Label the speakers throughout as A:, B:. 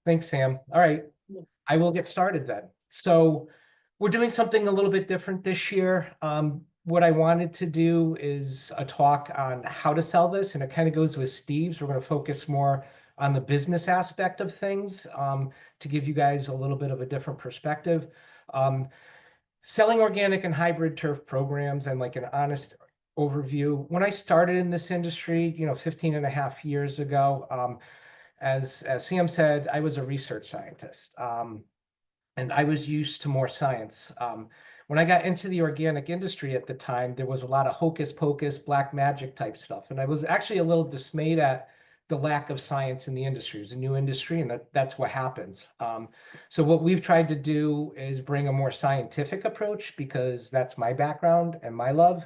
A: Thanks, Sam. All right, I will get started then. So we're doing something a little bit different this year. What I wanted to do is a talk on how to sell this, and it kind of goes with Steve's. We're going to focus more on the business aspect of things to give you guys a little bit of a different perspective. Um, Selling organic and hybrid turf programs and like an honest overview. When I started in this industry, 15 and a half years ago, as Sam said, I was a research scientist, and I was used to more science. When I got into the organic industry at the time, there was a lot of hocus pocus, black magic type stuff, and I was actually a little dismayed at the lack of science in the industry. It was a new industry, and that's what happens. So what we've tried to do is bring a more scientific approach because that's my background and my love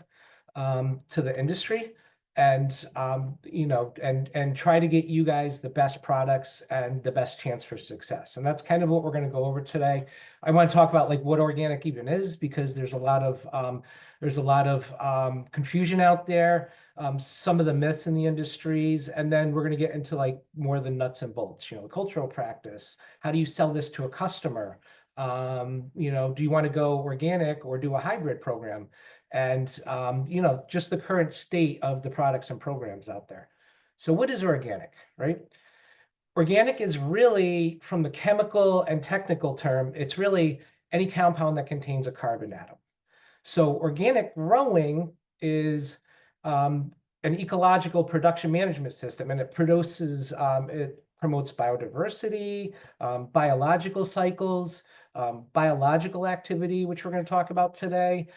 A: to the industry and and try to get you guys the best products and the best chance for success. And that's kind of what we're going to go over today. I want to talk about like what organic even is, because there's a lot of confusion out there, some of the myths in the industries, and then we're going to get into like more the nuts and bolts, cultural practice. How do you sell this to a customer? Do you want to go organic or do a hybrid program? And just the current state of the products and programs out there. So what is organic, right? Organic is really, from the chemical and technical term, it's really any compound that contains a carbon atom. So organic growing is an ecological production management system, and it promotes biodiversity, biological cycles, biological activity, which we're going to talk about today.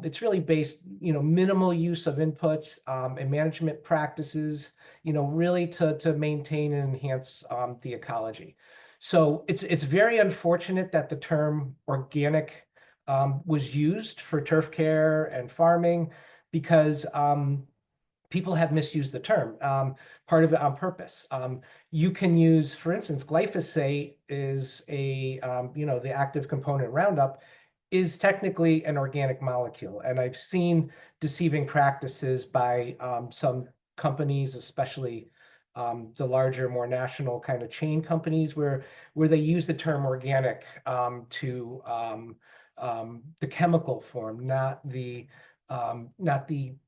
A: It's really based, minimal use of inputs and management practices, really to maintain and enhance the ecology. So it's very unfortunate that the term organic was used for turf care and farming because people have misused the term, part of it on purpose. You can use, for instance, glyphosate is the active component Roundup is technically an organic molecule. And I've seen deceiving practices by some companies, especially the larger, more national kind of chain companies where they use the term organic to the chemical form, not the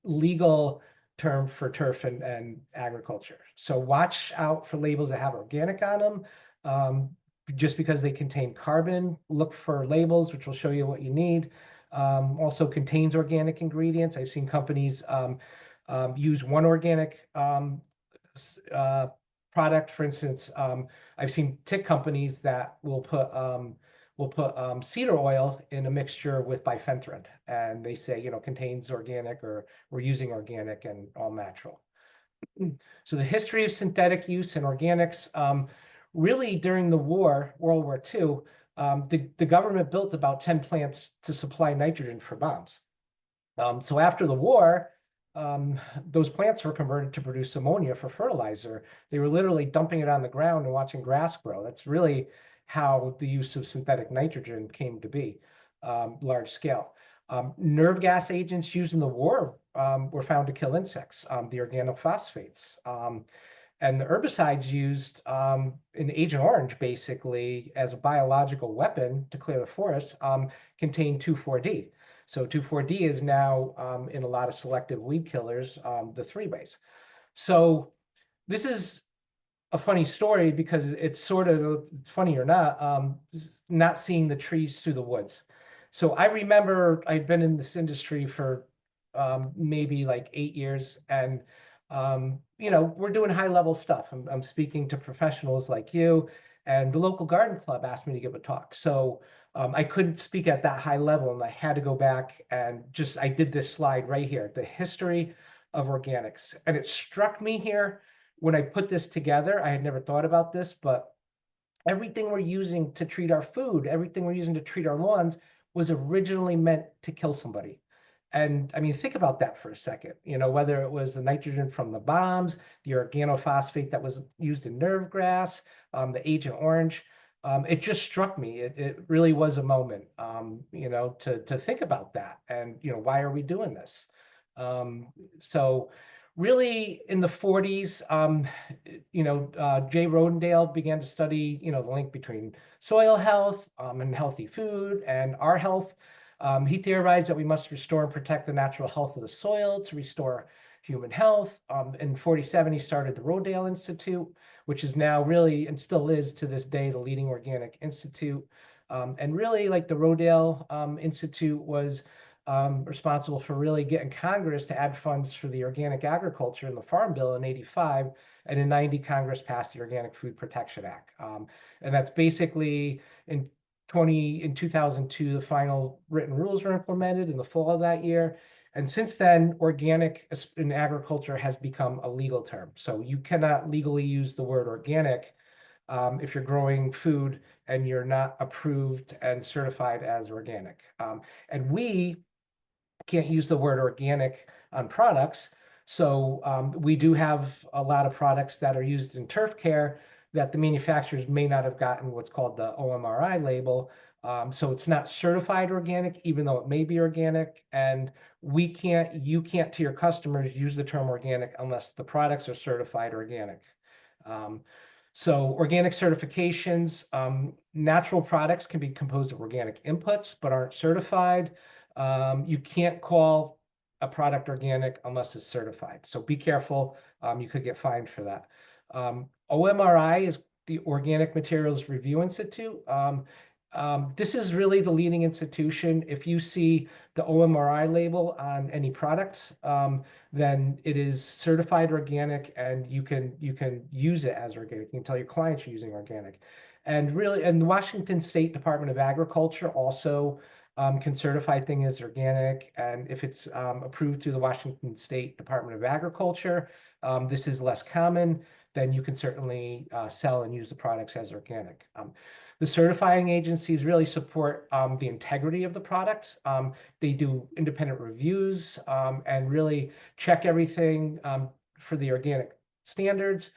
A: legal term for turf and agriculture. So watch out for labels that have organic on them. Just because they contain carbon, look for labels, which will show you what you need. Also contains organic ingredients. I've seen companies use one organic product. For instance, I've seen tick companies that will put cedar oil in a mixture with bifenthrin, and they say, contains organic, or we're using organic and all natural. So the history of synthetic use and organics, really during the war, World War II, the government built about 10 plants to supply nitrogen for bombs. So after the war, those plants were converted to produce ammonia for fertilizer. They were literally dumping it on the ground and watching grass grow. That's really how the use of synthetic nitrogen came to be, large scale. Nerve gas agents used in the war were found to kill insects, the organophosphates. And the herbicides used in Agent Orange, basically, as a biological weapon to clear the forest, contain 2,4-D. So 2,4-D is now in a lot of selective weed killers, the 3-ways. So this is a funny story because it's sort of, funny or not seeing the trees through the woods. So I remember I'd been in this industry for maybe like 8 years, and we're doing high level stuff. I'm speaking to professionals like you, and the local garden club asked me to give a talk. So I couldn't speak at that high level, and I had to go back and I did this slide right here, the history of organics. And it struck me here when I put this together. I had never thought about this, but everything we're using to treat our food, everything we're using to treat our lawns was originally meant to kill somebody. And I mean, think about that for a second, whether it was the nitrogen from the bombs, the organophosphate that was used in nerve grass, the Agent Orange. It just struck me. It really was a moment, to think about that. And, why are we doing this? So really in the 40s, Jay Rodendale began to study, the link between soil health and healthy food and our health. He theorized that we must restore and protect the natural health of the soil to restore human health. In 47, he started the Rodale Institute, which is now really, and still is to this day, the leading organic institute. And really, like the Rodale Institute was responsible for really getting Congress to add funds for the organic agriculture in the Farm Bill in 85. And in 90, Congress passed the Organic Food Protection Act. And that's basically in 2002, the final written rules were implemented in the fall of that year. And since then, organic in agriculture has become a legal term. So you cannot legally use the word organic if you're growing food and you're not approved and certified as organic. And we can't use the word organic on products. So we do have a lot of products that are used in turf care that the manufacturers may not have gotten what's called the OMRI label. So it's not certified organic, even though it may be organic. And you can't to your customers use the term organic unless the products are certified organic. So organic certifications, natural products can be composed of organic inputs, but aren't certified. You can't call a product organic unless it's certified. So be careful. You could get fined for that. OMRI is the Organic Materials Review Institute. This is really the leading institution. If you see the OMRI label on any product, then it is certified organic, and you can use it as organic. You can tell your clients you're using organic. And really, and the Washington State Department of Agriculture also can certify things as organic. And if it's approved through the Washington State Department of Agriculture, this is less common, then you can certainly sell and use the products as organic. The certifying agencies really support the integrity of the product. They do independent reviews and really check everything for the organic standards.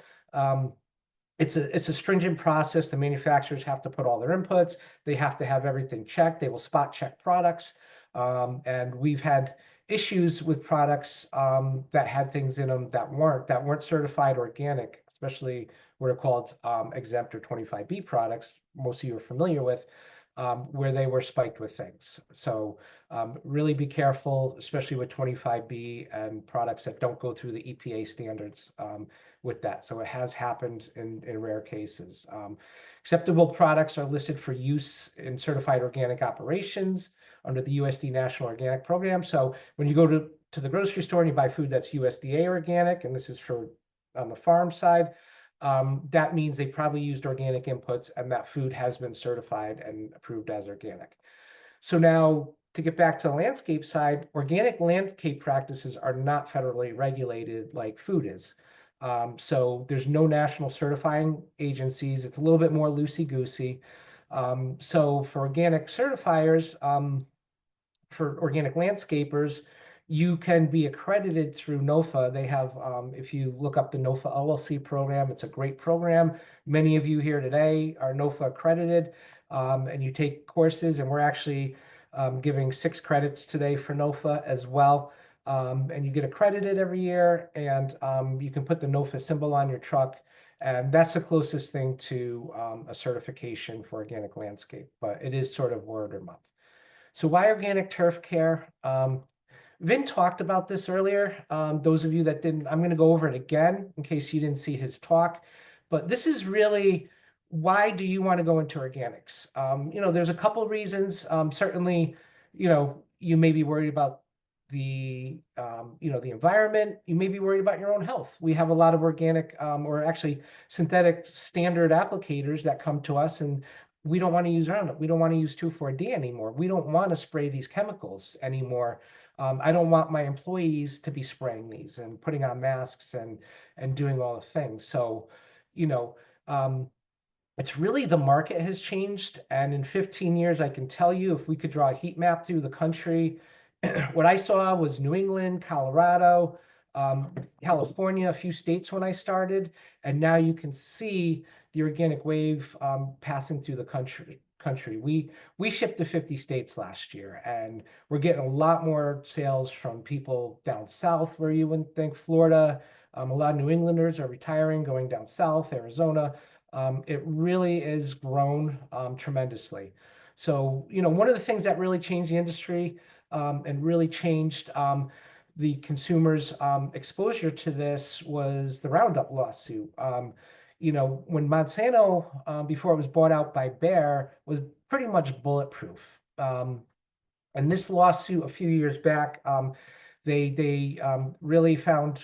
A: It's a stringent process. The manufacturers have to put all their inputs. They have to have everything checked. They will spot check products. And we've had issues with products that had things in them that weren't certified organic, especially what are called exempt or 25B products, most of you are familiar with, where they were spiked with things. So really be careful, especially with 25B and products that don't go through the EPA standards with that. So it has happened in rare cases. Acceptable products are listed for use in certified organic operations under the USD National Organic Program. So when you go to the grocery store and you buy food that's USDA organic, and this is for on the farm side, that means they probably used organic inputs and that food has been certified and approved as organic. So now to get back to the landscape side, organic landscape practices are not federally regulated like food is. So there's no national certifying agencies. It's a little bit more loosey-goosey. So for organic certifiers, for organic landscapers, you can be accredited through NOFA. They have, if you look up the NOFA LLC program, it's a great program. Many of you here today are NOFA accredited, and you take courses, and we're actually giving 6 credits today for NOFA as well. And you get accredited every year, and you can put the NOFA symbol on your truck. And that's the closest thing to a certification for organic landscape, but it is sort of word of mouth. So why organic turf care? Vin talked about this earlier. Those of you that didn't, I'm going to go over it again in case you didn't see his talk. But this is really, why do you want to go into organics? There's a couple reasons. Certainly, you may be worried about the environment. You may be worried about your own health. We have a lot of organic or actually synthetic standard applicators that come to us, and we don't want to use Roundup. We don't want to use 2,4-D anymore. We don't want to spray these chemicals anymore. I don't want my employees to be spraying these and putting on masks and doing all the things. So, it's really the market has changed. And in 15 years, I can tell you, if we could draw a heat map through the country, what I saw was New England, Colorado, California, a few states when I started. And now you can see the organic wave passing through the country. We shipped to 50 states last year, and we're getting a lot more sales from people down south where you wouldn't think. Florida, a lot of New Englanders are retiring, going down south, Arizona. It really is grown tremendously. So, one of the things that really changed the industry and really changed the consumers' exposure to this was the Roundup lawsuit. When Monsanto, before it was bought out by Bayer, was pretty much bulletproof. And this lawsuit a few years back, they really found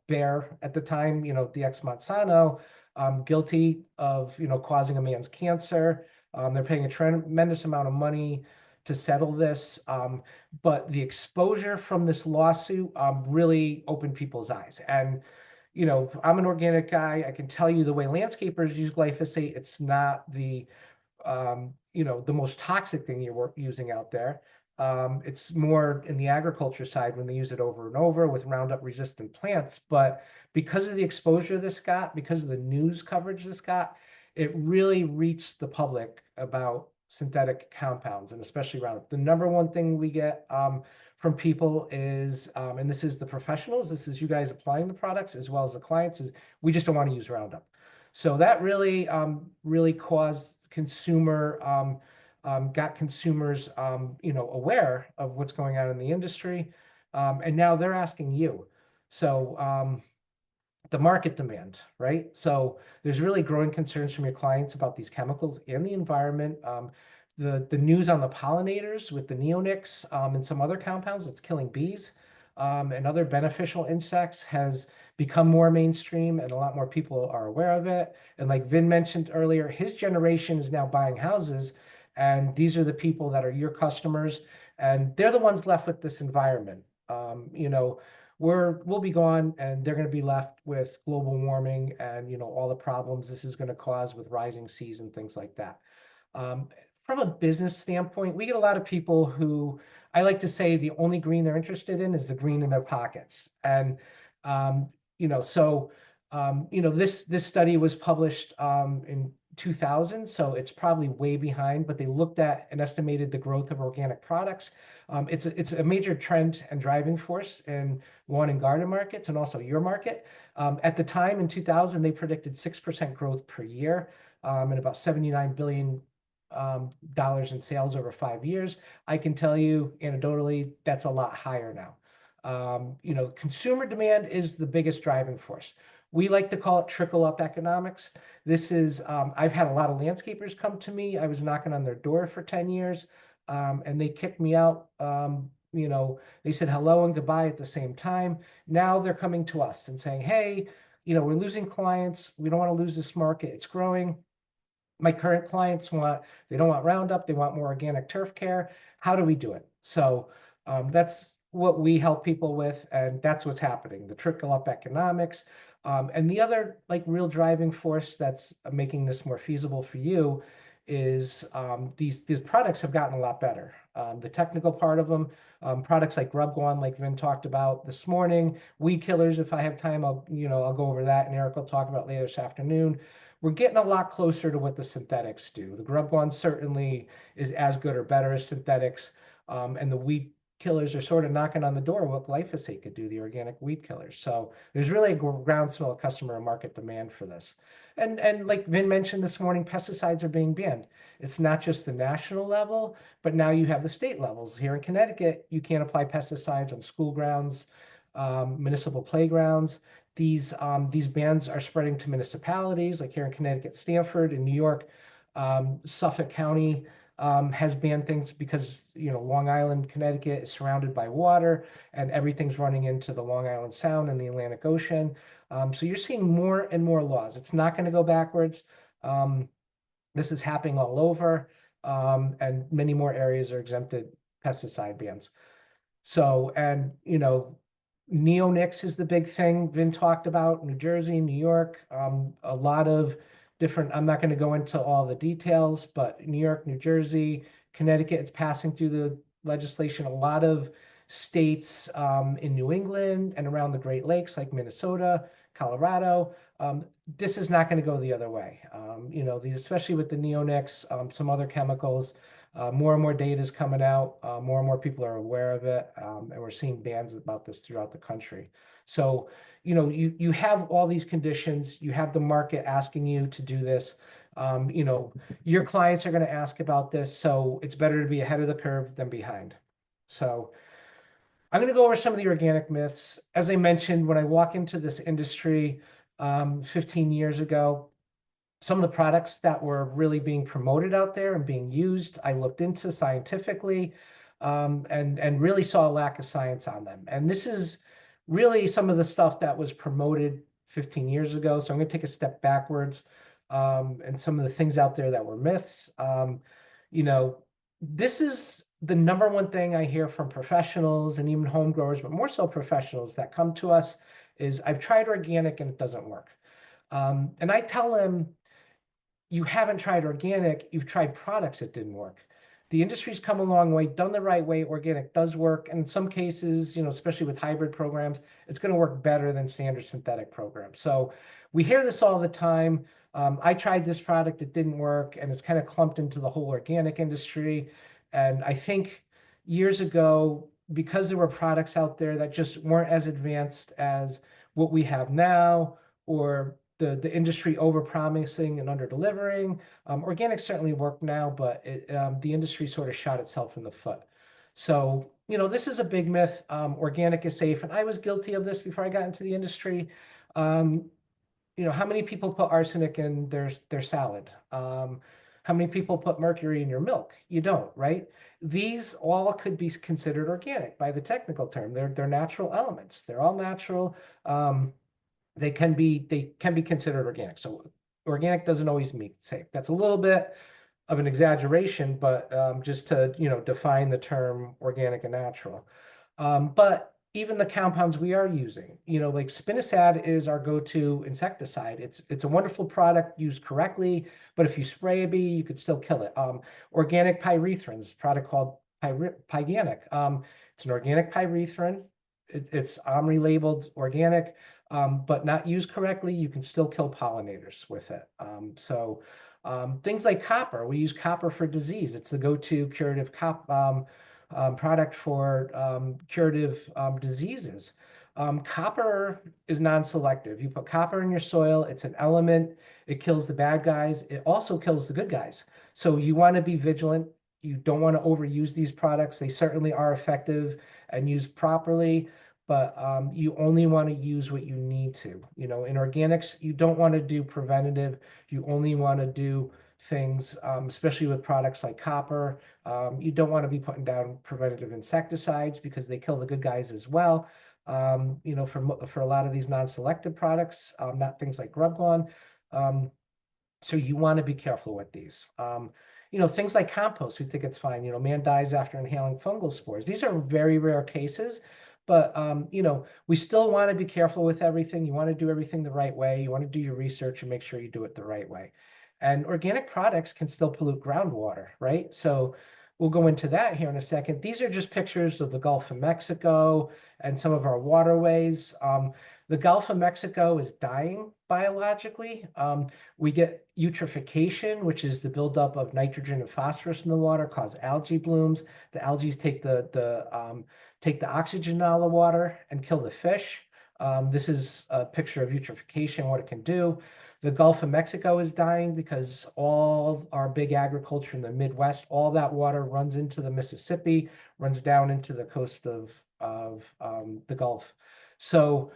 A: Bayer at the time, the ex-Monsanto, guilty of causing a man's cancer. They're paying a tremendous amount of money to settle this, but the exposure from this lawsuit really opened people's eyes. And I'm an organic guy. I can tell you the way landscapers use glyphosate, it's not the most toxic thing you're using out there. It's more in the agriculture side when they use it over and over with Roundup resistant plants. But because of the exposure this got, because of the news coverage this got, it really reached the public about synthetic compounds, and especially Roundup. The number one thing we get from people is, and this is the professionals, this is you guys applying the products as well as the clients, is we just don't want to use Roundup. So that really, really caused got consumers, aware of what's going on in the industry. And now they're asking you. So the market demand, right? So there's really growing concerns from your clients about these chemicals and the environment. The news on the pollinators with the neonics and some other compounds that's killing bees and other beneficial insects has become more mainstream, and a lot more people are aware of it. And like Vin mentioned earlier, his generation is now buying houses, and these are the people that are your customers, and they're the ones left with this environment. We'll be gone, and they're going to be left with global warming and all the problems this is going to cause with rising seas and things like that. From a business standpoint, we get a lot of people who, I like to say, the only green they're interested in is the green in their pockets. And this study was published in 2000, so it's probably way behind, but they looked at and estimated the growth of organic products. It's a major trend and driving force in lawn and garden markets, and also your market. At the time in 2000, they predicted 6% growth per year, and about $79 billion dollars in sales over 5 years. I can tell you anecdotally, that's a lot higher now. Consumer demand is the biggest driving force. We like to call it trickle up economics. This is, I've had a lot of landscapers come to me. I was knocking on their door for 10 years, and they kicked me out. They said hello and goodbye at the same time. Now they're coming to us and saying, hey, we're losing clients. We don't want to lose this market. It's growing. My current clients they don't want Roundup. They want more organic turf care. How do we do it? So that's what we help people with, and that's what's happening, the trickle up economics. And the other real driving force that's making this more feasible for you is these products have gotten a lot better. The technical part of them, products like GrubGone, like Vin talked about this morning, weed killers, if I have time, I'll go over that, and Eric will talk about later this afternoon. We're getting a lot closer to what the synthetics do. The GrubGone certainly is as good or better as synthetics, and the weed killers are sort of knocking on the door what glyphosate could do, the organic weed killers. So there's really a groundswell of customer and market demand for this. And like Vin mentioned this morning, pesticides are being banned. It's not just the national level, but now you have the state levels. Here in Connecticut, you can't apply pesticides on school grounds, municipal playgrounds. These bans are spreading to municipalities, like here in Connecticut, Stamford. In New York, Suffolk County has banned things because Long Island, Connecticut is surrounded by water, and everything's running into the Long Island Sound and the Atlantic Ocean. So you're seeing more and more laws. It's not going to go backwards. This is happening all over, and many more areas are exempted pesticide bans. So, and neonics is the big thing Vin talked about, New Jersey, New York, a lot of different, I'm not going to go into all the details, but New York, New Jersey, Connecticut, it's passing through the legislation. A lot of states in New England and around the Great Lakes, like Minnesota, Colorado, this is not going to go the other way. Especially with the neonics, some other chemicals, more and more data is coming out. More and more people are aware of it, and we're seeing bans about this throughout the country. So, you have all these conditions. You have the market asking you to do this. Your clients are going to ask about this, so it's better to be ahead of the curve than behind. So I'm going to go over some of the organic myths. As I mentioned, when I walk into this industry 15 years ago, some of the products that were really being promoted out there and being used, I looked into scientifically, and really saw a lack of science on them. And this is really some of the stuff that was promoted 15 years ago. So I'm going to take a step backwards, and some of the things out there that were myths. You know, this is the number one thing I hear from professionals and even home growers, but more so professionals that come to us is, I've tried organic and it doesn't work. And I tell them, you haven't tried organic, you've tried products that didn't work. The industry's come a long way, done the right way, organic does work. And in some cases, especially with hybrid programs, it's going to work better than standard synthetic programs. So we hear this all the time. I tried this product, it didn't work, and it's kind of clumped into the whole organic industry. And I think years ago, because there were products out there that just weren't as advanced as what we have now, or the industry over-promising and under-delivering. Organic certainly work now, but the industry sort of shot itself in the foot. So, this is a big myth. Organic is safe, and I was guilty of this before I got into the industry. How many people put arsenic in their salad? How many people put mercury in your milk? You don't, right? These all could be considered organic by the technical term. They're natural elements. They're all natural. They can be considered organic. So organic doesn't always mean safe. That's a little bit of an exaggeration, but just to define the term organic and natural. But even the compounds we are using, like spinosad is our go-to insecticide. It's a wonderful product used correctly, but if you spray a bee, you could still kill it. Organic pyrethrin is a product called Pyganic. It's an organic pyrethrin. It's OMRI labeled organic, but not used correctly, you can still kill pollinators with it. Things like copper, we use copper for disease. It's the go-to curative product for curative diseases. Copper is non-selective. You put copper in your soil, it's an element, it kills the bad guys, it also kills the good guys. So you want to be vigilant. You don't want to overuse these products. They certainly are effective and used properly, but you only want to use what you need to. In organics, you don't want to do preventative. You only want to do things, especially with products like copper. You don't want to be putting down preventative insecticides because they kill the good guys as well. For a lot of these non-selective products, not things like grub gone. So you want to be careful with these. Things like compost, we think it's fine. Man dies after inhaling fungal spores. These are very rare cases, but we still want to be careful with everything. You want to do everything the right way. You want to do your research and make sure you do it the right way. And organic products can still pollute groundwater, right? So we'll go into that here in a second. These are just pictures of the Gulf of Mexico and some of our waterways. The Gulf of Mexico is dying biologically. We get eutrophication, which is the buildup of nitrogen and phosphorus in the water, cause algae blooms. The algae take the oxygen out of the water and kill the fish. This is a picture of eutrophication, what it can do. The Gulf of Mexico is dying because all our big agriculture in the Midwest, all that water runs into the Mississippi, runs down into the coast of the Gulf. So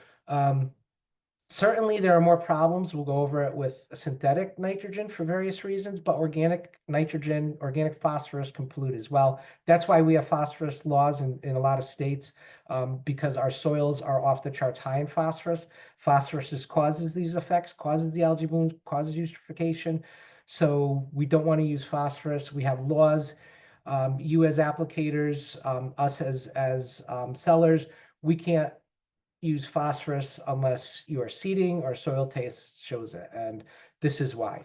A: certainly there are more problems. We'll go over it with synthetic nitrogen for various reasons, but organic nitrogen, organic phosphorus can pollute as well. That's why we have phosphorus laws in a lot of states, because our soils are off the charts high in phosphorus. Phosphorus causes these effects, causes the algae blooms, causes eutrophication. So we don't want to use phosphorus. We have laws. You as applicators, us as sellers, we can't use phosphorus unless you are seeding or soil test shows it. And this is why.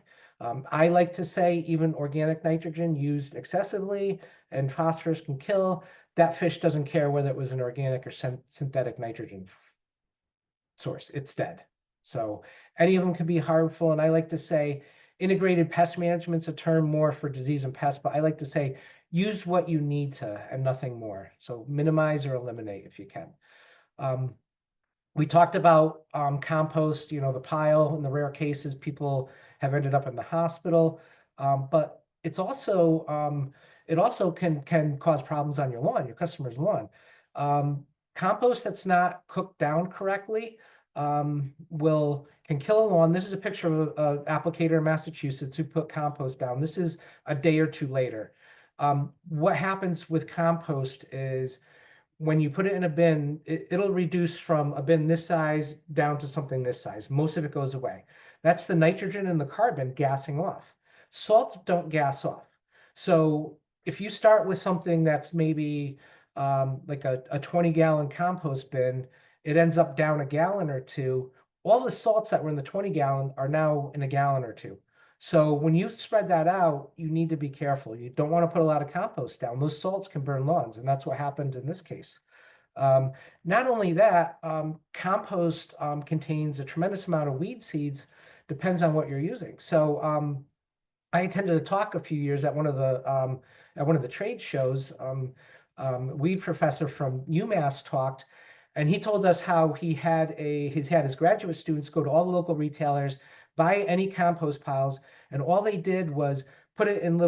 A: I like to say even organic nitrogen used excessively and phosphorus can kill, that fish doesn't care whether it was an organic or synthetic nitrogen source, it's dead. So any of them can be harmful. And I like to say integrated pest management's a term more for disease and pest, but I like to say use what you need to and nothing more. So minimize or eliminate if you can. We talked about compost, the pile. In the rare cases, people have ended up in the hospital, but it also can cause problems on your lawn, your customer's lawn. Compost that's not cooked down correctly can kill a lawn. This is a picture of an applicator in Massachusetts who put compost down. This is a day or two later. What happens with compost is when you put it in a bin, it'll reduce from a bin this size down to something this size. Most of it goes away. That's the nitrogen and the carbon gassing off. Salts don't gas off. So if you start with something that's maybe like a 20-gallon compost bin, it ends up down a gallon or two. All the salts that were in the 20-gallon are now in a gallon or two. So when you spread that out, you need to be careful. You don't want to put a lot of compost down. Those salts can burn lawns, and that's what happened in this case. Not only that, compost contains a tremendous amount of weed seeds, depends on what you're using. So I attended a talk a few years at one of the trade shows. Weed professor from UMass talked, and he told us how he had his graduate students go to all the local retailers, buy any compost piles, and all they did was put it in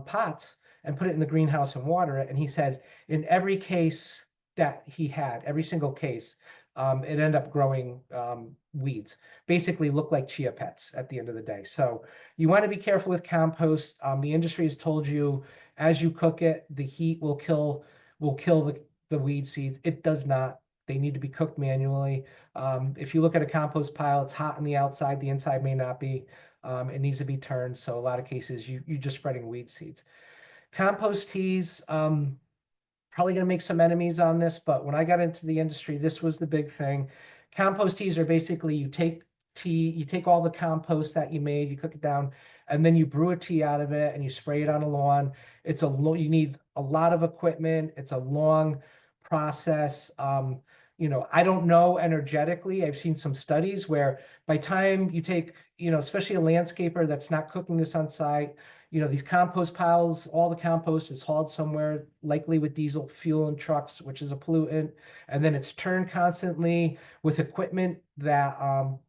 A: pots and put it in the greenhouse and water it. And he said in every case that he had, every single case, it ended up growing weeds. Basically look like chia pets at the end of the day. So you want to be careful with compost. The industry has told you as you cook it, the heat will kill the weed seeds. It does not. They need to be cooked manually. If you look at a compost pile, it's hot on the outside, the inside may not be. It needs to be turned. So a lot of cases, you're just spreading weed seeds. Compost teas, probably going to make some enemies on this, but when I got into the industry, this was the big thing. Compost teas are basically you take all the compost that you made, you cook it down, and then you brew a tea out of it and you spray it on a lawn. You need a lot of equipment. It's a long process. I don't know energetically. I've seen some studies where by time you take, especially a landscaper that's not cooking this on site, these compost piles, all the compost is hauled somewhere, likely with diesel fuel in trucks, which is a pollutant. And then it's turned constantly with equipment that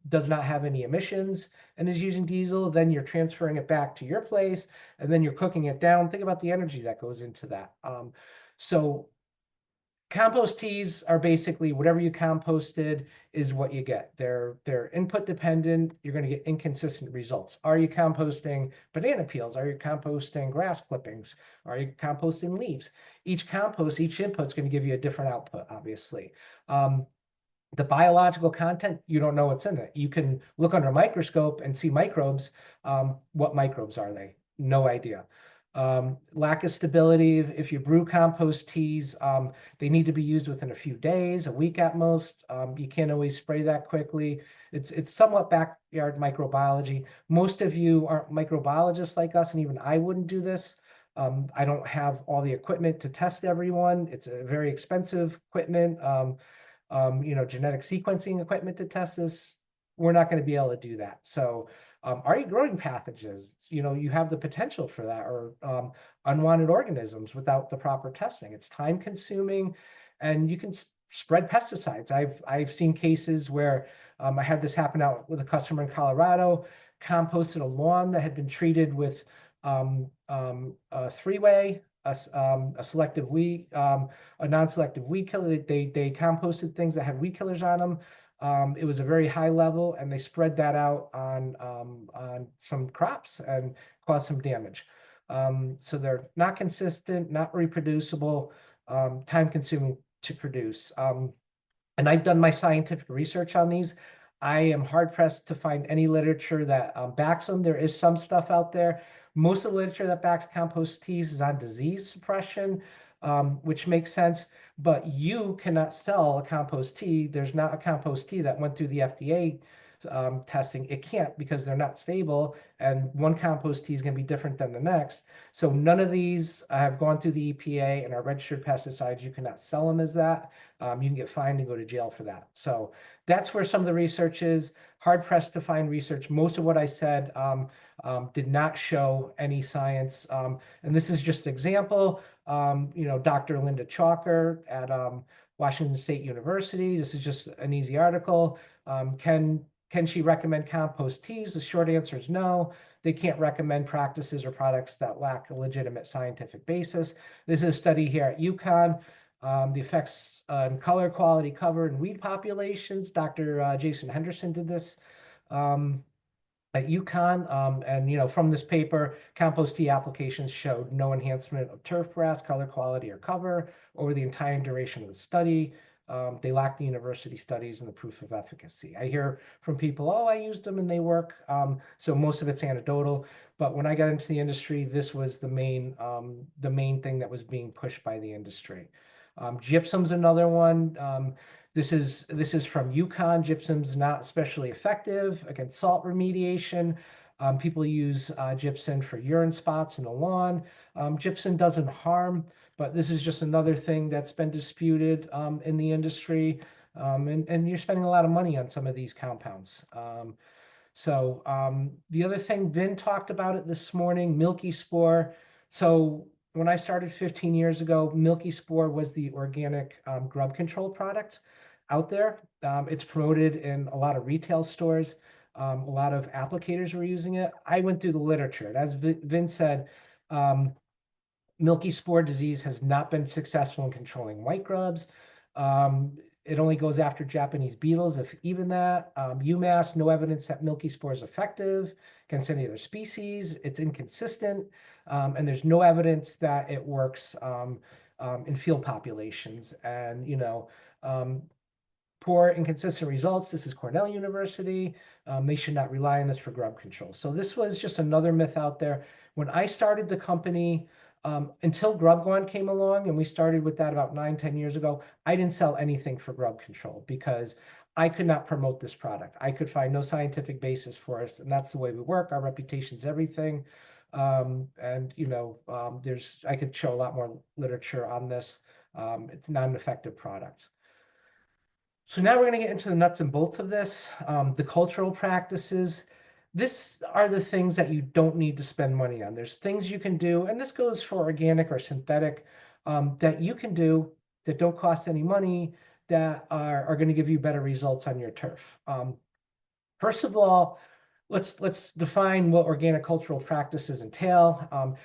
A: does not have any emissions and is using diesel. Then you're transferring it back to your place and then you're cooking it down. Think about the energy that goes into that. So compost teas are basically whatever you composted is what you get. They're input dependent. You're going to get inconsistent results. Are you composting banana peels? Are you composting grass clippings? Are you composting leaves? Each input is going to give you a different output, obviously. The biological content, you don't know what's in it. You can look under a microscope and see microbes. What microbes are they? No idea. Lack of stability. If you brew compost teas, they need to be used within a few days, a week at most. You can't always spray that quickly. It's somewhat backyard microbiology. Most of you aren't microbiologists like us, and even I wouldn't do this. I don't have all the equipment to test everyone. It's a very expensive equipment. Genetic sequencing equipment to test this. We're not going to be able to do that. So are you growing pathogens? You have the potential for that, or unwanted organisms without the proper testing. It's time consuming, and you can spread pesticides. I've seen cases where I had this happen out with a customer in Colorado, composted a lawn that had been treated with a three-way, a selective weed, a non-selective weed killer. They composted things that had weed killers on them. It was a very high level, and they spread that out on some crops and caused some damage. So they're not consistent, not reproducible, time consuming to produce. And I've done my scientific research on these. I am hard pressed to find any literature that backs them. There is some stuff out there. Most of the literature that backs compost teas is on disease suppression, which makes sense, but you cannot sell a compost tea. There's not a compost tea that went through the FDA testing. It can't because they're not stable, and one compost tea is going to be different than the next. So none of these have gone through the EPA and are registered pesticides. You cannot sell them as that. You can get fined and go to jail for that. So that's where some of the research is. Hard pressed to find research. Most of what I said did not show any science. And this is just an example. Dr. Linda Chalker at Washington State University. This is just an easy article. Can she recommend compost teas? The short answer is no. They can't recommend practices or products that lack a legitimate scientific basis. This is a study here at UConn. The effects on color, quality, cover, and weed populations. Dr. Jason Henderson did this at UConn. And from this paper, compost tea applications showed no enhancement of turf grass, color, quality, or cover over the entire duration of the study. They lack the university studies and the proof of efficacy. I hear from people, oh, I used them and they work. So most of it's anecdotal. But when I got into the industry, this was the main thing that was being pushed by the industry. Gypsum's another one. This is from UConn. Gypsum's not especially effective against salt remediation. People use gypsum for urine spots in the lawn. Gypsum doesn't harm, but this is just another thing that's been disputed in the industry. And you're spending a lot of money on some of these compounds. So the other thing, Vin talked about it this morning, milky spore. So when I started 15 years ago, milky spore was the organic grub control product out there. It's promoted in a lot of retail stores. A lot of applicators were using it. I went through the literature. And as Vin said, milky spore disease has not been successful in controlling white grubs. It only goes after Japanese beetles, if even that. UMass, no evidence that milky spore is effective against any other species. It's inconsistent, and there's no evidence that it works in field populations. And poor, inconsistent results. This is Cornell University. They should not rely on this for grub control. So this was just another myth out there. When I started the company, until GrubGone came along, and we started with that about 9-10 years ago, I didn't sell anything for grub control because I could not promote this product. I could find no scientific basis for us, and that's the way we work. Our reputation's everything. I could show a lot more literature on this. It's not an effective product. So now we're going to get into the nuts and bolts of this, the cultural practices. These are the things that you don't need to spend money on. There's things you can do, and this goes for organic or synthetic, that you can do that don't cost any money, that are going to give you better results on your turf. First of all, let's define what organic cultural practices entail.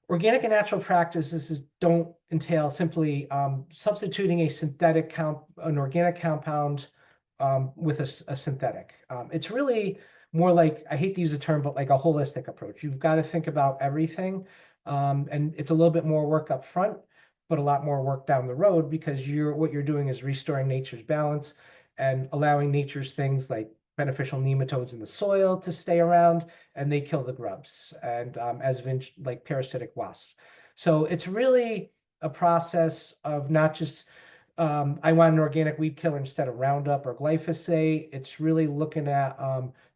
A: Organic and natural practices don't entail simply substituting an organic compound with a synthetic. It's really more like, I hate to use the term, but like a holistic approach. You've got to think about everything, and it's a little bit more work up front, but a lot more work down the road, because what you're doing is restoring nature's balance and allowing nature's things like beneficial nematodes in the soil to stay around, and they kill the grubs, and like parasitic wasps. So it's really a process of not just I want an organic weed killer instead of Roundup or glyphosate. It's really looking at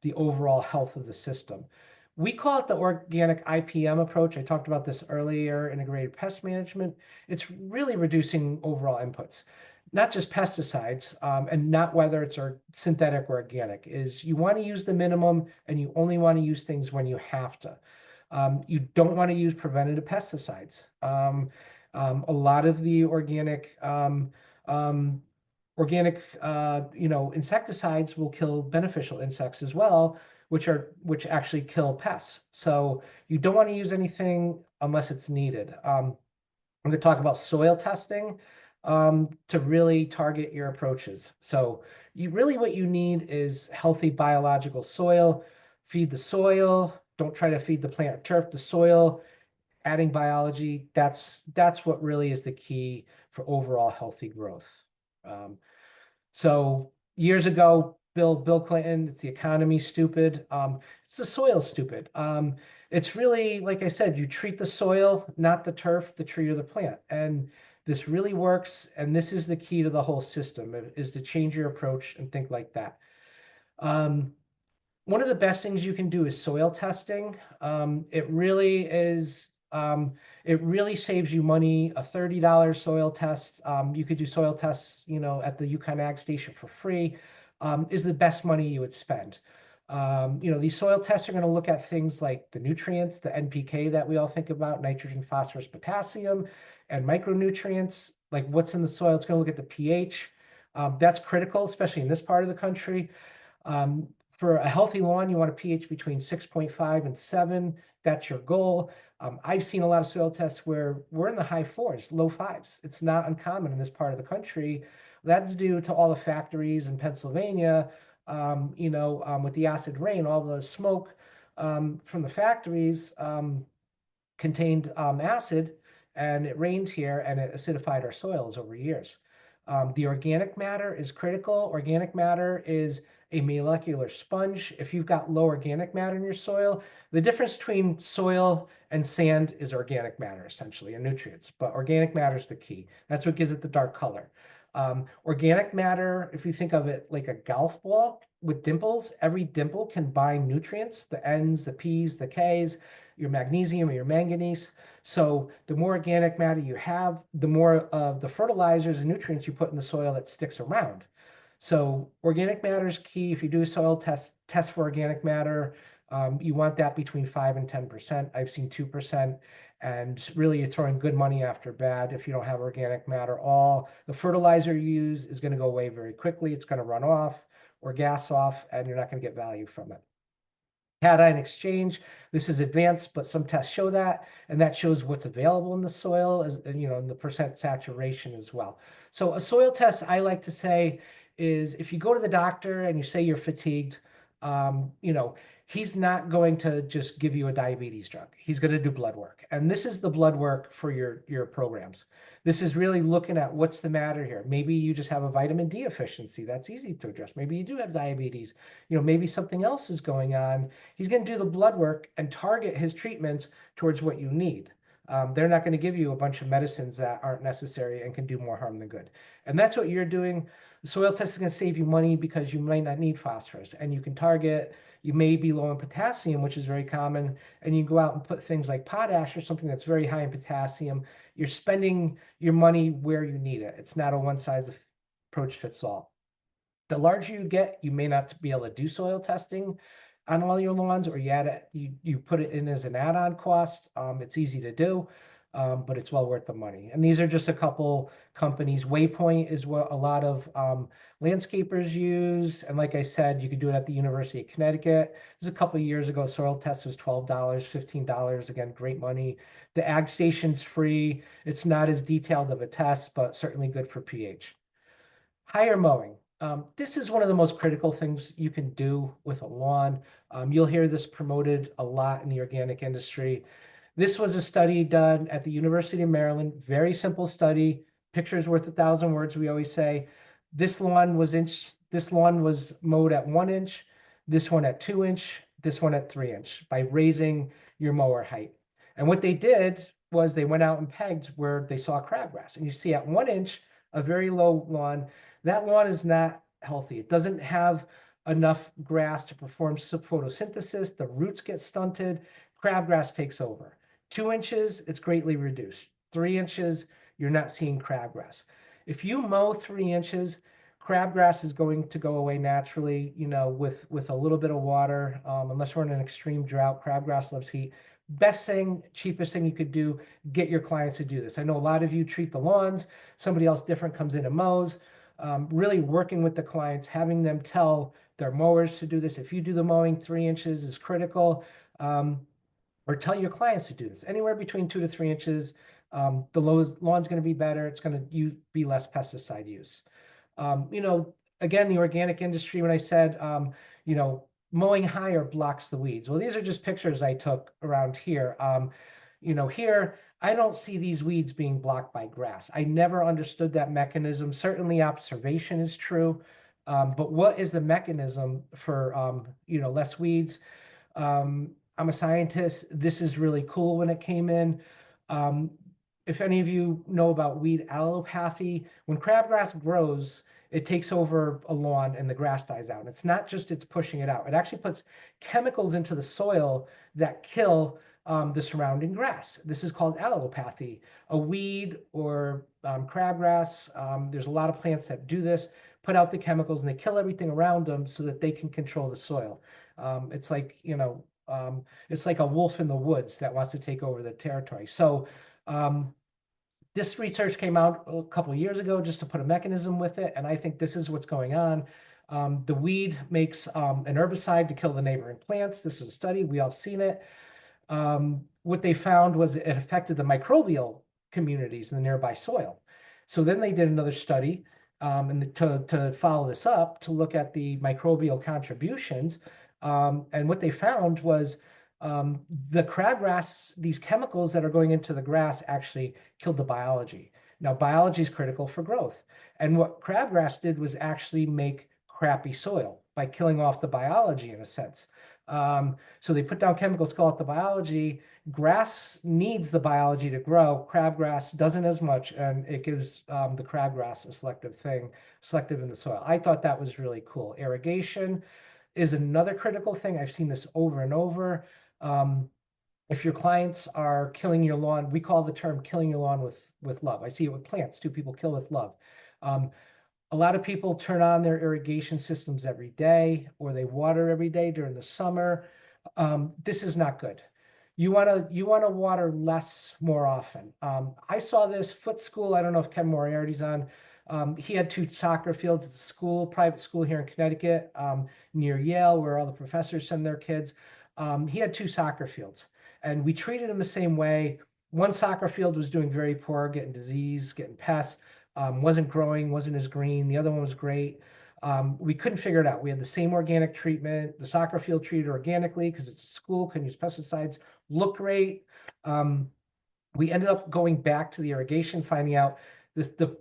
A: the overall health of the system. We call it the organic IPM approach. I talked about this earlier, integrated pest management. It's really reducing overall inputs, not just pesticides, and not whether it's synthetic or organic. Is you want to use the minimum, and you only want to use things when you have to. You don't want to use preventative pesticides. A lot of the organic insecticides will kill beneficial insects as well, which actually kill pests. So you don't want to use anything unless it's needed. I'm going to talk about soil testing to really target your approaches. So what you need is healthy biological soil. Feed the soil. Don't try to feed the plant or turf. The soil, adding biology, that's what really is the key for overall healthy growth. So years ago, Bill Clinton, it's the economy stupid. It's the soil stupid. It's really, like I said, you treat the soil, not the turf, the tree, or the plant. And this really works. And this is the key to the whole system, is to change your approach and think like that. Um, One of the best things you can do is soil testing. It really is, it really saves you money. A $30 soil test, you could do soil tests, at the Yukon Ag Station for free, is the best money you would spend. These soil tests are going to look at things like the nutrients, the NPK that we all think about, nitrogen, phosphorus, potassium, and micronutrients, like what's in the soil. It's going to look at the pH. That's critical, especially in this part of the country. For a healthy lawn, you want a pH between 6.5 and 7. That's your goal. I've seen a lot of soil tests where we're in the high fours, low fives. It's not uncommon in this part of the country. That's due to all the factories in Pennsylvania, with the acid rain, all the smoke from the factories contained acid, and it rained here and it acidified our soils over years. The organic matter is critical. Organic matter is a molecular sponge. If you've got low organic matter in your soil, the difference between soil and sand is organic matter, essentially, and nutrients. But organic matter is the key. That's what gives it the dark color. Organic matter, if you think of it like a golf ball with dimples, every dimple can bind nutrients, the N's, the P's, the K's, your magnesium or your manganese. So the more organic matter you have, the more of the fertilizers and nutrients you put in the soil that sticks around. So organic matter is key. If you do a soil test for organic matter, you want that between 5 and 10%. I've seen 2%. And really, you're throwing good money after bad if you don't have organic matter. All the fertilizer you use is going to go away very quickly. It's going to run off or gas off, and you're not going to get value from it. Cation exchange, this is advanced, but some tests show that, and that shows what's available in the soil, and the percent saturation as well. So a soil test, I like to say, is if you go to the doctor and you say you're fatigued, he's not going to just give you a diabetes drug. He's going to do blood work. And this is the blood work for your programs. This is really looking at what's the matter here. Maybe you just have a vitamin D deficiency. That's easy to address. Maybe you do have diabetes. Maybe something else is going on. He's going to do the blood work and target his treatments towards what you need. They're not going to give you a bunch of medicines that aren't necessary and can do more harm than good. And that's what you're doing. The soil test is going to save you money because you might not need phosphorus, and you can target. You may be low in potassium, which is very common, and you go out and put things like potash or something that's very high in potassium. You're spending your money where you need it. It's not a one size approach fits all. The larger you get, you may not be able to do soil testing on all your lawns, or you put it in as an add-on cost. It's easy to do, but it's well worth the money. And these are just a couple companies. Waypoint is what a lot of landscapers use. And like I said, you could do it at the University of Connecticut. This is a couple of years ago. Soil test was $12, $15. Again, great money. The Ag Station's free. It's not as detailed of a test, but certainly good for pH. Higher mowing. This is one of the most critical things you can do with a lawn. You'll hear this promoted a lot in the organic industry. This was a study done at the University of Maryland. Very simple study. Picture's worth 1,000 words, we always say. This lawn was mowed at 1 inch, this one at 2 inch, this one at 3 inch by raising your mower height. And what they did was they went out and pegged where they saw crabgrass. And you see at 1 inch, a very low lawn, that lawn is not healthy. It doesn't have enough grass to perform photosynthesis. The roots get stunted. Crabgrass takes over. 2 inches, it's greatly reduced. 3 inches, you're not seeing crabgrass. If you mow 3 inches, crabgrass is going to go away naturally, with a little bit of water. Unless we're in an extreme drought, crabgrass loves heat. Best thing, cheapest thing you could do, get your clients to do this. I know a lot of you treat the lawns, somebody else different comes in and mows. Really working with the clients, having them tell their mowers to do this. If you do the mowing, 3 inches is critical. Or tell your clients to do this. Anywhere between 2 to 3 inches, the lawn's going to be better. It's going to be less pesticide use. Again, the organic industry, when I said, mowing higher blocks the weeds. Well, these are just pictures I took around here. Here, I don't see these weeds being blocked by grass. I never understood that mechanism. Certainly observation is true, but what is the mechanism for, less weeds? I'm a scientist. This is really cool when it came in. If any of you know about weed allopathy, when crabgrass grows, it takes over a lawn and the grass dies out. And it's not just it's pushing it out. It actually puts chemicals into the soil that kill the surrounding grass. This is called allelopathy. A weed or crabgrass, there's a lot of plants that do this, put out the chemicals and they kill everything around them so that they can control the soil. It's like, it's like a wolf in the woods that wants to take over the territory. So this research came out a couple of years ago just to put a mechanism with it, and I think this is what's going on. The weed makes an herbicide to kill the neighboring plants. This was a study, we all seen it. What they found was it affected the microbial communities in the nearby soil. So then they did another study and to follow this up, to look at the microbial contributions. And what they found was the crabgrass, these chemicals that are going into the grass actually killed the biology. Now, biology is critical for growth. And what crabgrass did was actually make crappy soil by killing off the biology in a sense. So they put down chemicals, kill out the biology. Grass needs the biology to grow. Crabgrass doesn't as much, and it gives the crabgrass a selective in the soil. I thought that was really cool. Irrigation is another critical thing. I've seen this over and over. If your clients are killing your lawn, we call the term killing your lawn with love. I see it with plants too. People kill with love. A lot of people turn on their irrigation systems every day, or they water every day during the summer. This is not good. You want to water less more often. I saw this Foot School. I don't know if Ken Moriarty's on. He had 2 soccer fields at the school, private school here in Connecticut, near Yale, where all the professors send their kids. He had 2 soccer fields, and we treated him the same way. One soccer field was doing very poor, getting disease, getting pests, wasn't growing, wasn't as green. The other one was great. We couldn't figure it out. We had the same organic treatment. The soccer field treated organically because it's a school, couldn't use pesticides, looked great. We ended up going back to the irrigation, finding out the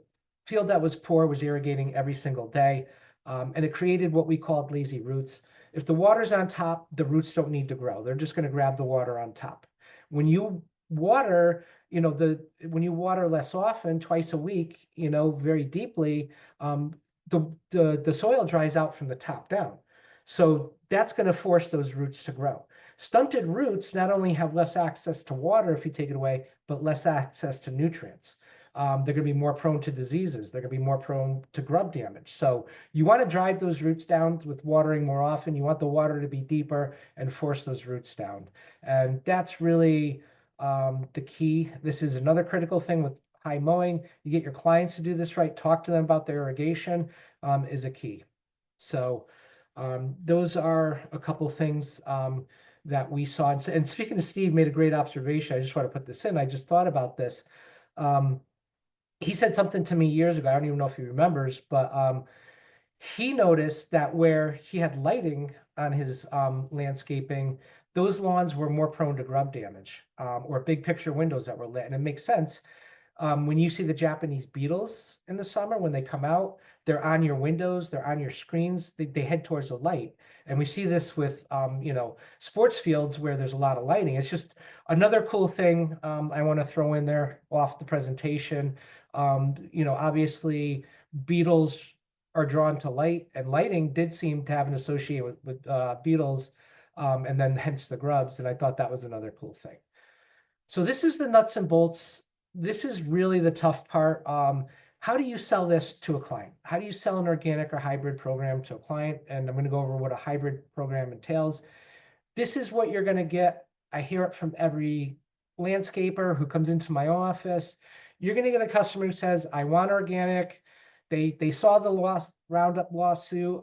A: field that was poor was irrigating every single day. And it created what we called lazy roots. If the water's on top, the roots don't need to grow. They're just going to grab the water on top. When you water, when you water less often, twice a week, very deeply, the soil dries out from the top down. So that's going to force those roots to grow. Stunted roots not only have less access to water if you take it away, but less access to nutrients. They're going to be more prone to diseases. They're going to be more prone to grub damage. So you want to drive those roots down with watering more often. You want the water to be deeper and force those roots down. And that's really the key. This is another critical thing with high mowing. You get your clients to do this right. Talk to them about their irrigation is a key. So those are a couple things that we saw. And speaking to Steve, made a great observation. I just want to put this in. I just thought about this. He said something to me years ago. I don't even know if he remembers, but he noticed that where he had lighting on his landscaping, those lawns were more prone to grub damage, or big picture windows that were lit. And it makes sense. When you see the Japanese beetles in the summer, when they come out, they're on your windows, they're on your screens, they head towards the light. And we see this with, sports fields where there's a lot of lighting. It's just another cool thing I want to throw in there off the presentation. Obviously beetles are drawn to light, and lighting did seem to have an association with beetles, and then hence the grubs. And I thought that was another cool thing. So this is the nuts and bolts. This is really the tough part. How do you sell this to a client? How do you sell an organic or hybrid program to a client? And I'm going to go over what a hybrid program entails. This is what you're going to get. I hear it from every landscaper who comes into my office. You're going to get a customer who says, I want organic. They saw the Roundup lawsuit.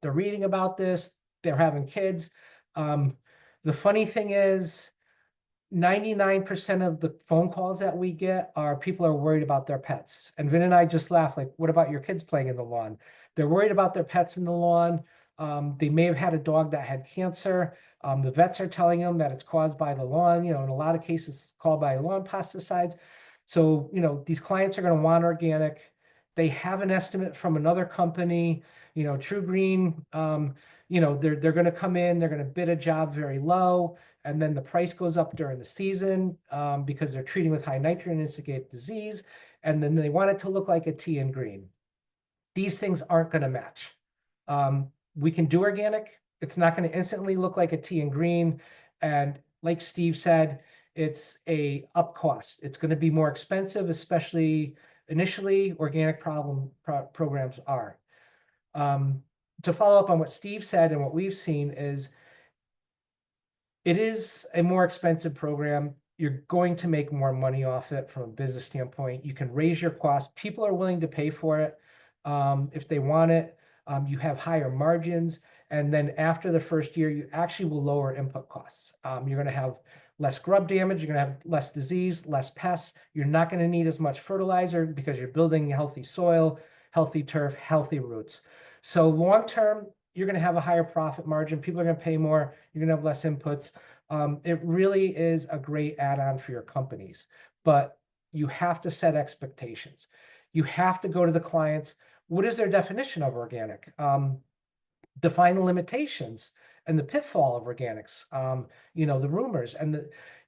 A: They're reading about this. They're having kids. The funny thing is, 99% of the phone calls that we get are people are worried about their pets. And Vin and I just laugh, like, what about your kids playing in the lawn? They're worried about their pets in the lawn. They may have had a dog that had cancer. The vets are telling them that it's caused by the lawn, in a lot of cases called by lawn pesticides. So, these clients are going to want organic. They have an estimate from another company, True Green, they're going to come in, they're going to bid a job very low, and then the price goes up during the season because they're treating with high nitrogen instigate disease, and then they want it to look like a tea and green. these things aren't going to match. We can do organic. It's not going to instantly look like a tea and green. And like Steve said, it's a up cost. It's going to be more expensive, especially initially. Organic programs are. To follow up on what Steve said and what we've seen is it is a more expensive program. You're going to make more money off it from a business standpoint. You can raise your costs. People are willing to pay for it if they want it. You have higher margins. And then after the first year, you actually will lower input costs. You're going to have less grub damage. You're going to have less disease, less pests. You're not going to need as much fertilizer because you're building healthy soil, healthy turf, healthy roots. So long term, you're going to have a higher profit margin. People are going to pay more. You're going to have less inputs. It really is a great add-on for your companies, but you have to set expectations. You have to go to the clients. What is their definition of organic? Define the limitations and the pitfall of organics. The rumors and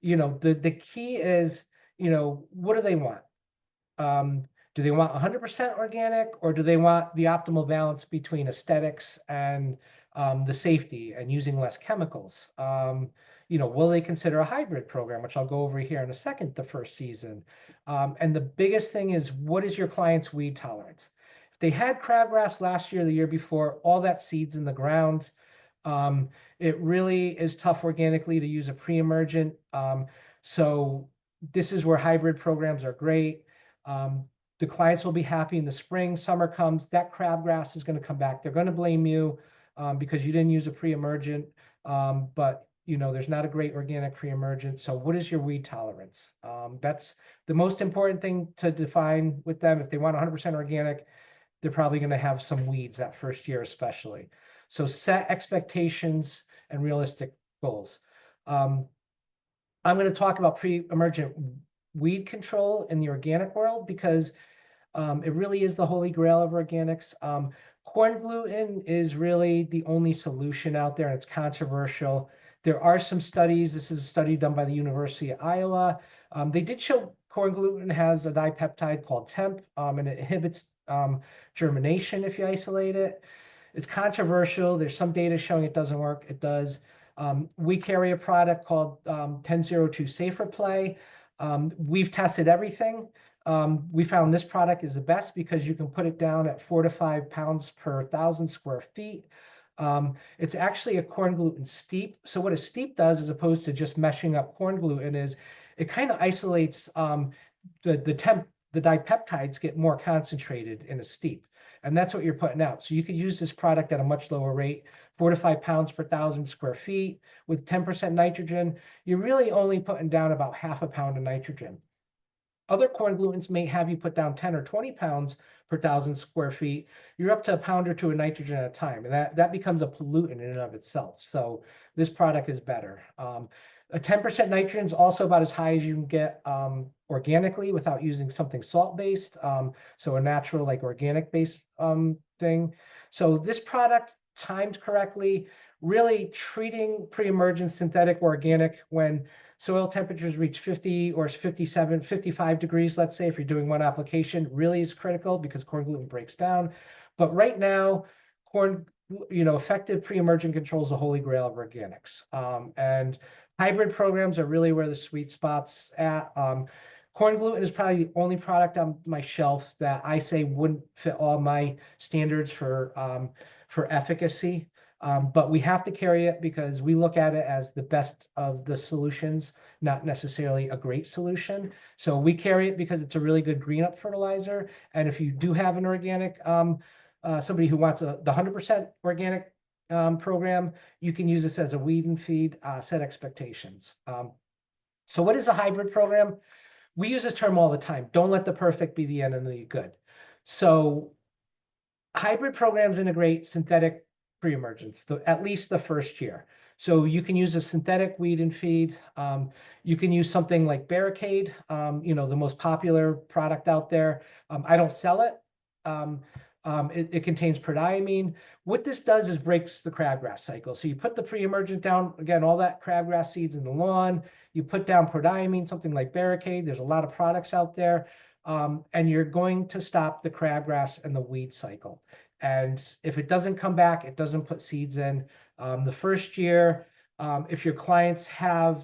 A: the key is, what do they want? Do they want 100% organic, or do they want the optimal balance between aesthetics and the safety and using less chemicals? Will they consider a hybrid program, which I'll go over here in a second, the first season? And the biggest thing is, what is your client's weed tolerance? If they had crabgrass last year, the year before, all that seeds in the ground, it really is tough organically to use a pre-emergent. So this is where hybrid programs are great. The clients will be happy in the spring. Summer comes, that crabgrass is going to come back. They're going to blame you because you didn't use a pre-emergent. But there's not a great organic pre-emergent. So what is your weed tolerance? That's the most important thing to define with them. If they want 100% organic, they're probably going to have some weeds that first year, especially. So set expectations and realistic goals. I'm going to talk about pre-emergent weed control in the organic world because it really is the holy grail of organics. Corn gluten is really the only solution out there, and it's controversial. There are some studies. This is a study done by the University of Iowa. They did show corn gluten has a dipeptide called TEMP, and it inhibits germination if you isolate it. It's controversial. There's some data showing it doesn't work. It does. We carry a product called 1002 Safer Play. We've tested everything. We found this product is the best because you can put it down at 4 to 5 pounds per 1,000 square feet. It's actually a corn gluten steep. So what a steep does, as opposed to just meshing up corn gluten, is it kind of isolates the dipeptides get more concentrated in a steep. And that's what you're putting out. So you could use this product at a much lower rate, 4 to 5 pounds per 1,000 square feet with 10% nitrogen. You're really only putting down about half a pound of nitrogen. Other corn glutens may have you put down 10 or 20 pounds per 1,000 square feet. You're up to a pound or two of nitrogen at a time, and that becomes a pollutant in and of itself. So this product is better. A 10% nitrogen is also about as high as you can get organically without using something salt-based. So a natural, like organic-based thing. So this product, timed correctly, really treating pre-emergent synthetic organic when soil temperatures reach 50 or 57, 55 degrees, let's say, if you're doing one application, really is critical because corn gluten breaks down. But right now, effective pre-emergent control is the holy grail of organics. And hybrid programs are really where the sweet spot's at. Corn gluten is probably the only product on my shelf that I say wouldn't fit all my standards for efficacy. But we have to carry it because we look at it as the best of the solutions, not necessarily a great solution. So we carry it because it's a really good green up fertilizer. And if you do have an organic, somebody who wants the 100% organic program, you can use this as a weed and feed, set expectations. So what is a hybrid program? We use this term all the time. Don't let the perfect be the enemy of good. So hybrid programs integrate synthetic pre-emergence, at least the first year. So you can use a synthetic weed and feed. You can use something like Barricade, the most popular product out there. I don't sell it. It contains prodiamine. What this does is breaks the crabgrass cycle. So you put the pre-emergent down, again, all that crabgrass seeds in the lawn. You put down prodiamine, something like Barricade. There's a lot of products out there. and you're going to stop the crabgrass and the weed cycle. And if it doesn't come back, it doesn't put seeds in. The first year, if your clients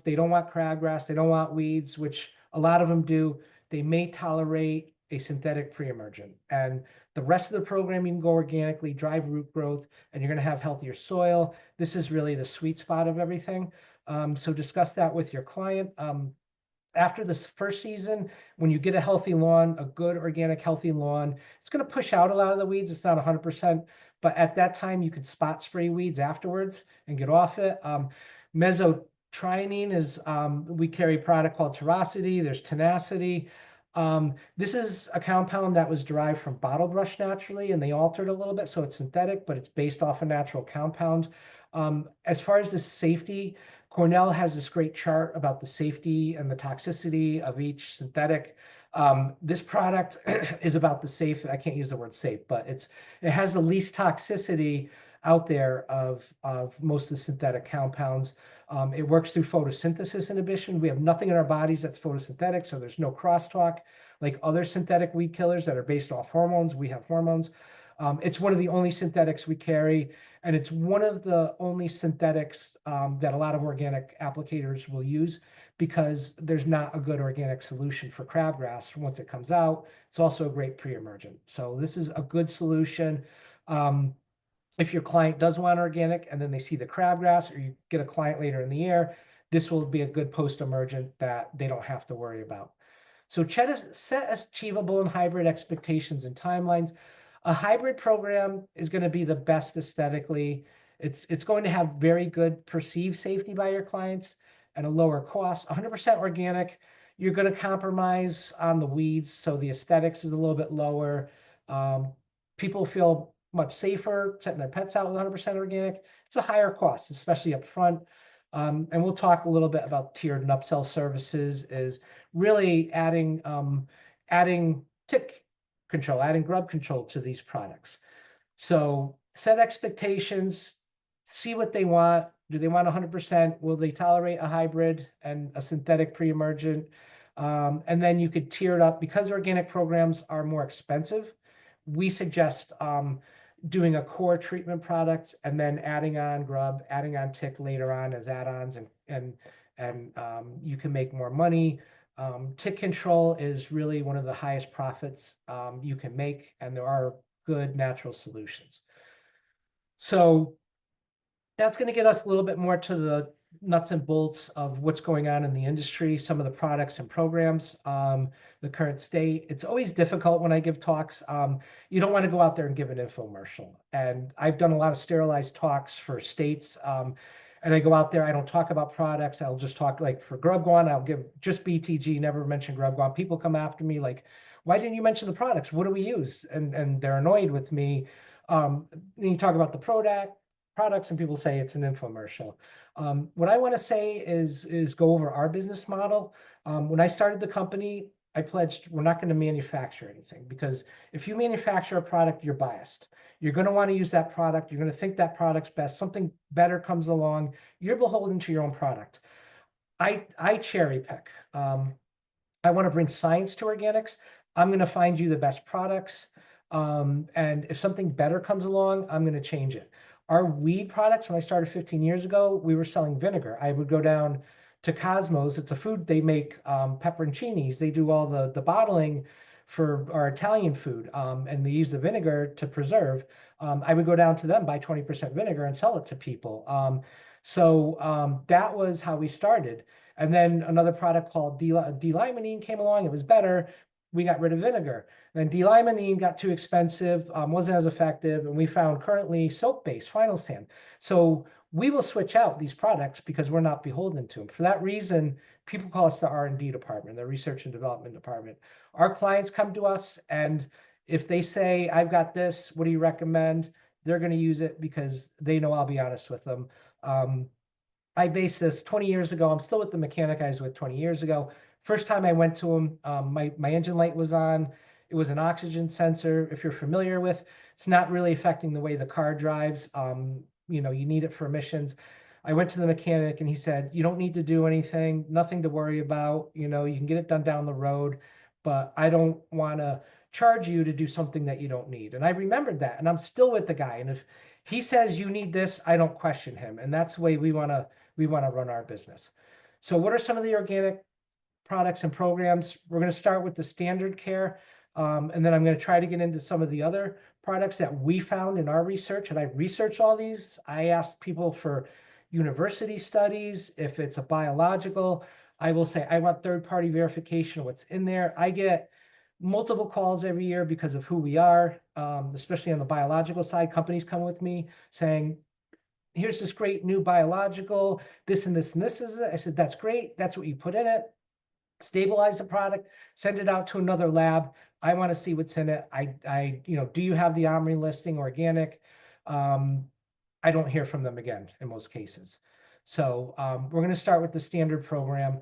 A: they don't want crabgrass, they don't want weeds, which a lot of them do, they may tolerate a synthetic pre-emergent. And the rest of the program, you can go organically, drive root growth, and you're going to have healthier soil. This is really the sweet spot of everything. So discuss that with your client. After this first season, when you get a healthy lawn, a good organic healthy lawn, it's going to push out a lot of the weeds. It's not 100%, but at that time you could spot spray weeds afterwards and get off it. Mesotrione is, we carry a product called Teracity. There's Tenacity. This is a compound that was derived from bottle brush naturally, and they altered a little bit, so it's synthetic, but it's based off a natural compound. As far as the safety, Cornell has this great chart about the safety and the toxicity of each synthetic. This product is about the safe. I can't use the word safe, but it has the least toxicity out there of most of the synthetic compounds. It works through photosynthesis inhibition. We have nothing in our bodies that's photosynthetic, so there's no crosstalk like other synthetic weed killers that are based off hormones. We have hormones. It's one of the only synthetics we carry, and it's one of the only synthetics that a lot of organic applicators will use because there's not a good organic solution for crabgrass once it comes out. It's also a great pre-emergent. So this is a good solution. If your client does want organic and then they see the crabgrass, or you get a client later in the year, this will be a good post-emergent that they don't have to worry about. So set achievable and hybrid expectations and timelines. A hybrid program is going to be the best aesthetically. It's going to have very good perceived safety by your clients and a lower cost. 100% organic, you're going to compromise on the weeds, so the aesthetics is a little bit lower. People feel much safer setting their pets out with 100% organic. It's a higher cost, especially up front. And we'll talk a little bit about tiered and upsell services, is really adding tick control, adding grub control to these products. So set expectations, see what they want. Do they want 100%? Will they tolerate a hybrid and a synthetic pre-emergent? And then you could tier it up. Because organic programs are more expensive, we suggest doing a core treatment product and then adding on grub, adding on tick later on as add-ons, and you can make more money. Tick control is really one of the highest profits you can make, and there are good natural solutions. So that's going to get us a little bit more to the nuts and bolts of what's going on in the industry, some of the products and programs, the current state. It's always difficult when I give talks. You don't want to go out there and give an infomercial. And I've done a lot of sterilized talks for states. And I go out there, I don't talk about products. I'll just talk, like for GrubGuan, I'll give just BTG, never mention GrubGuan. People come after me like, why didn't you mention the products? What do we use? And they're annoyed with me. Then you talk about the products and people say it's an infomercial. What I want to say is go over our business model. When I started the company, I pledged we're not going to manufacture anything, because if you manufacture a product, you're biased. You're going to want to use that product. You're going to think that product's best. Something better comes along. You're beholden to your own product. I cherry pick. I want to bring science to organics. I'm going to find you the best products. And if something better comes along, I'm going to change it. Our weed products, when I started 15 years ago, we were selling vinegar. I would go down to Cosmos. It's a food, they make pepperoncinis. They do all the bottling for our Italian food, and they use the vinegar to preserve. I would go down to them, buy 20% vinegar and sell it to people. So that was how we started. And then another product called D-limonene came along. It was better. We got rid of vinegar. Then D-limonene got too expensive, wasn't as effective, and we found currently soap-based final sand. So we will switch out these products because we're not beholden to them. For that reason, people call us the R&D department, the research and development department. Our clients come to us, and if they say, I've got this, what do you recommend? They're going to use it because they know I'll be honest with them. I based this 20 years ago. I'm still with the mechanic I was with 20 years ago. First time I went to him, my engine light was on. It was an oxygen sensor. If you're familiar with, it's not really affecting the way the car drives. You need it for emissions. I went to the mechanic and he said, you don't need to do anything, nothing to worry about. You can get it done down the road. but I don't want to charge you to do something that you don't need. And I remembered that, and I'm still with the guy. And if he says you need this, I don't question him. And that's the way we want to run our business. So what are some of the organic products and programs? We're going to start with the standard care. And then I'm going to try to get into some of the other products that we found in our research. And I researched all these. I asked people for university studies. If it's a biological, I will say I want third-party verification of what's in there. I get multiple calls every year because of who we are, especially on the biological side. Companies come with me saying, here's this great new biological, this and this and this is it. I said, that's great. That's what you put in it. Stabilize the product, send it out to another lab. I want to see what's in it. Do you have the Omri listing organic? I don't hear from them again in most cases. So we're going to start with the standard program.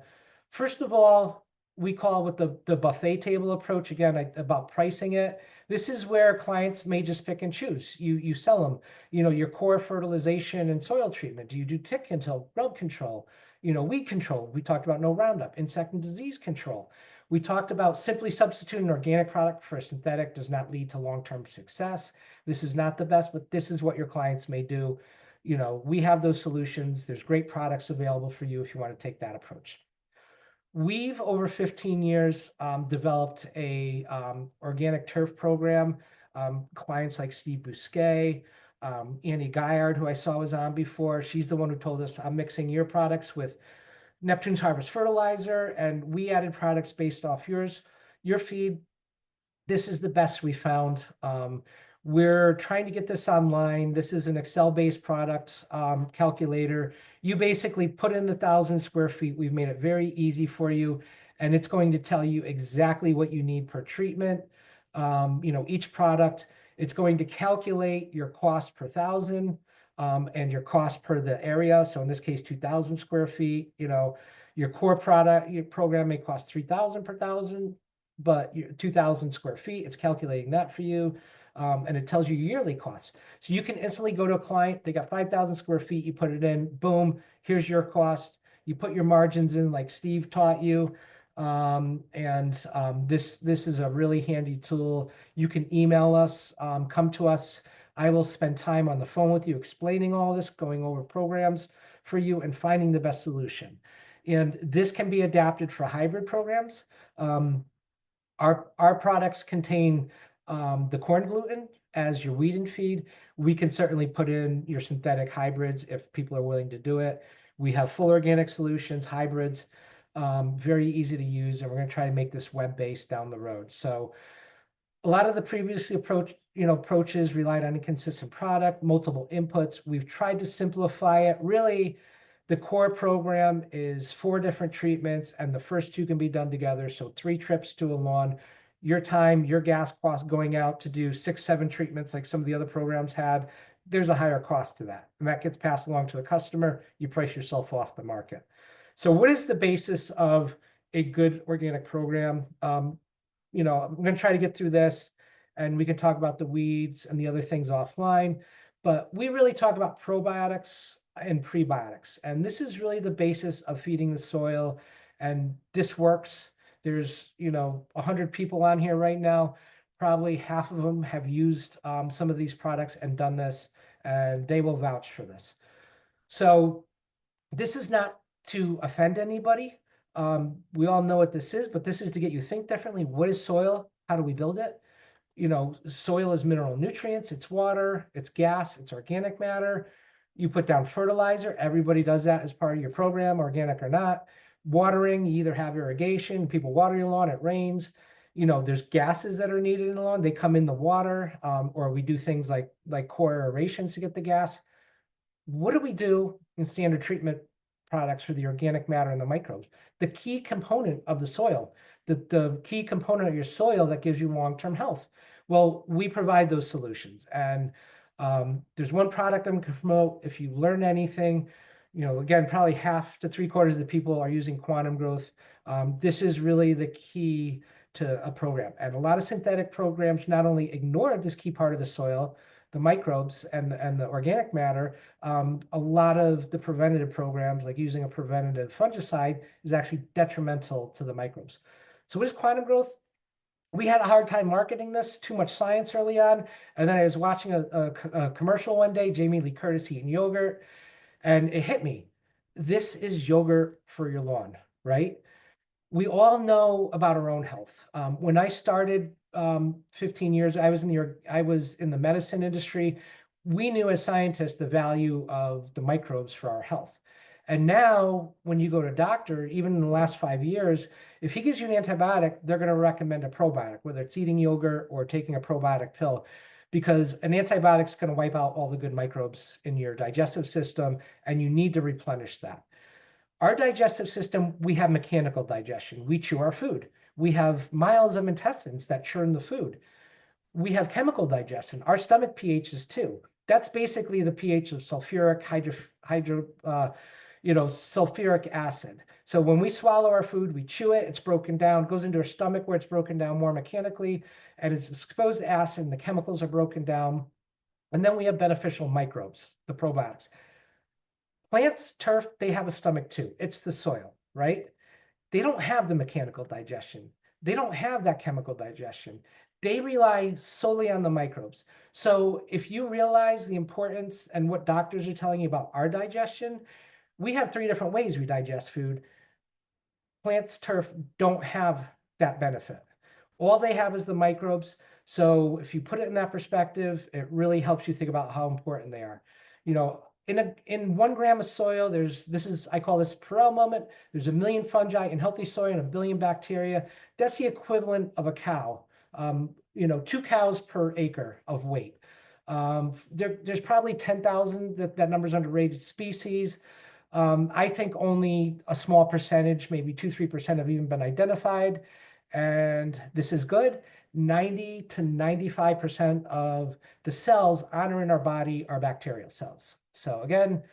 A: First of all, we call with the buffet table approach, again, about pricing it. This is where clients may just pick and choose. You sell them, your core fertilization and soil treatment. Do you do tick control, grub control, weed control? We talked about no Roundup, insect and disease control. We talked about simply substituting an organic product for a synthetic does not lead to long-term success. This is not the best, but this is what your clients may do. We have those solutions. There's great products available for you if you want to take that approach. We've, over 15 years, developed a organic turf program. Clients like Steve Bousquet, Annie Guyard, who I saw was on before, she's the one who told us, I'm mixing your products with Neptune's Harvest fertilizer, and we added products based off your feed. This is the best we found. We're trying to get this online. This is an Excel-based product calculator. You basically put in the 1,000 square feet. We've made it very easy for you, and it's going to tell you exactly what you need per treatment. Each product, it's going to calculate your cost per 1,000 and your cost per the area. So in this case, 2,000 square feet. Your core product, your program may cost 3,000 per 1,000, but 2,000 square feet, it's calculating that for you. And it tells you yearly costs. So you can instantly go to a client, they got 5,000 square feet, you put it in, boom, here's your cost. You put your margins in like Steve taught you. This is a really handy tool. You can email us, come to us. I will spend time on the phone with you explaining all this, going over programs for you and finding the best solution. And this can be adapted for hybrid programs. Our products contain the corn gluten as your wheat and feed. We can certainly put in your synthetic hybrids if people are willing to do it. We have full organic solutions, hybrids, very easy to use, and we're going to try to make this web-based down the road. So a lot of the previously approaches relied on a consistent product, multiple inputs. We've tried to simplify it. Really, the core program is 4 different treatments, and the first 2 can be done together. So 3 trips to a lawn. Your time, your gas cost going out to do 6, 7 treatments like some of the other programs had, there's a higher cost to that. And that gets passed along to the customer. You price yourself off the market. So what is the basis of a good organic program? I'm going to try to get through this, and we can talk about the weeds and the other things offline. But we really talk about probiotics and prebiotics. And this is really the basis of feeding the soil. And this works. There's, 100 people on here right now. Probably half of them have used some of these products and done this, and they will vouch for this. So this is not to offend anybody. We all know what this is, but this is to get you think differently. What is soil? How do we build it? Soil is mineral nutrients, it's water, it's gas, it's organic matter. You put down fertilizer. Everybody does that as part of your program, organic or not. Watering, you either have irrigation, people water your lawn, it rains. There's gases that are needed in the lawn. They come in the water, or we do things like core aerations to get the gas. What do we do in standard treatment products for the organic matter and the microbes? The key component of the soil, the key component of your soil that gives you long-term health. Well, we provide those solutions. And there's one product I'm going to promote. If you learn anything, again, probably half to 3/4 of the people are using quantum growth. This is really the key to a program. And a lot of synthetic programs not only ignore this key part of the soil, the microbes and the organic matter, a lot of the preventative programs, like using a preventative fungicide, is actually detrimental to the microbes. So what is quantum growth? We had a hard time marketing this, too much science early on. And then I was watching a commercial one day, Jamie Lee Curtis eating yogurt, and it hit me. This is yogurt for your lawn, right? We all know about our own health. When I started 15 years, I was in the medicine industry. We knew as scientists the value of the microbes for our health. And now, when you go to a doctor, even in the last 5 years, if he gives you an antibiotic, they're going to recommend a probiotic, whether it's eating yogurt or taking a probiotic pill, because an antibiotic is going to wipe out all the good microbes in your digestive system, and you need to replenish that. Our digestive system, we have mechanical digestion. We chew our food. We have miles of intestines that churn the food. We have chemical digestion. Our stomach pH is 2. That's basically the pH of sulfuric sulfuric acid. So when we swallow our food, we chew it, it's broken down, goes into our stomach where it's broken down more mechanically, and it's exposed to acid, and the chemicals are broken down. And then we have beneficial microbes, the probiotics. Plants, turf, they have a stomach too. It's the soil, right? They don't have the mechanical digestion. They don't have that chemical digestion. They rely solely on the microbes. So if you realize the importance and what doctors are telling you about our digestion, we have 3 different ways we digest food. Plants, turf don't have that benefit. All they have is the microbes. So if you put it in that perspective, it really helps you think about how important they are. In 1 gram of soil, I call this Perel moment. There's 1 million fungi in healthy soil and 1 billion bacteria. That's the equivalent of a cow. 2 cows per acre of weight. There's probably 10,000, that number's underrated, species. I think only a small percentage, maybe 2-3%, have even been identified. And this is good. 90 to 95% of the cells on or in our body are bacterial cells. So again,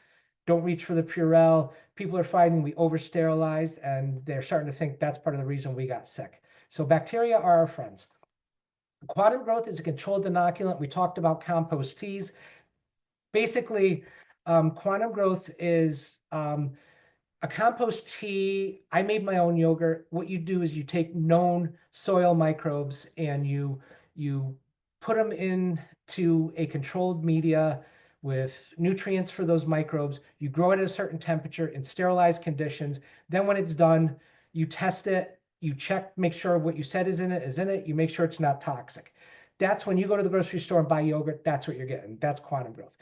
A: don't reach for the Purell. People are finding we over-sterilized, and they're starting to think that's part of the reason we got sick. So bacteria are our friends. Quantum growth is a controlled inoculant. We talked about compost teas. Basically, quantum growth is a compost tea. I made my own yogurt. What you do is you take known soil microbes and you put them into a controlled media with nutrients for those microbes. You grow it at a certain temperature in sterilized conditions. Then when it's done, you test it, you check, make sure what you said is in it, you make sure it's not toxic. That's when you go to the grocery store and buy yogurt, that's what you're getting. That's quantum growth.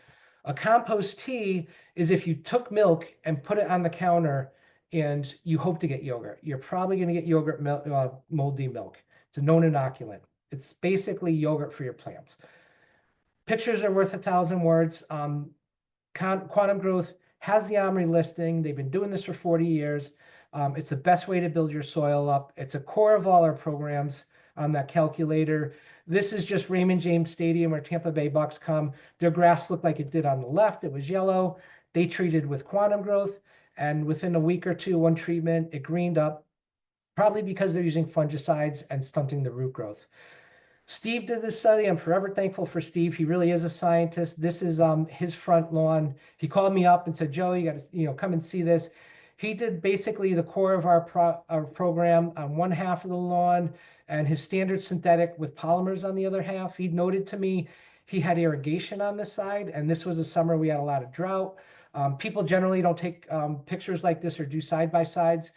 A: A compost tea is if you took milk and put it on the counter and you hope to get yogurt. You're probably going to get yogurt moldy milk. It's a known inoculant. It's basically yogurt for your plants. Pictures are worth 1,000 words. Quantum growth has the OMRI listing. They've been doing this for 40 years. It's the best way to build your soil up. It's a core of all our programs on that calculator. This is just Raymond James Stadium where Tampa Bay Bucks come. Their grass looked like it did on the left. It was yellow. They treated with quantum growth, and within a week or two, 1 treatment, it greened up, probably because they're using fungicides and stunting the root growth. Steve did this study. I'm forever thankful for Steve. He really is a scientist. This is his front lawn. He called me up and said, "Joe, you got to come and see this." He did basically the core of our program on one half of the lawn, and his standard synthetic with polymers on the other half. He noted to me he had irrigation on this side, and this was a summer we had a lot of drought. People generally don't take pictures like this or do side-by-sides,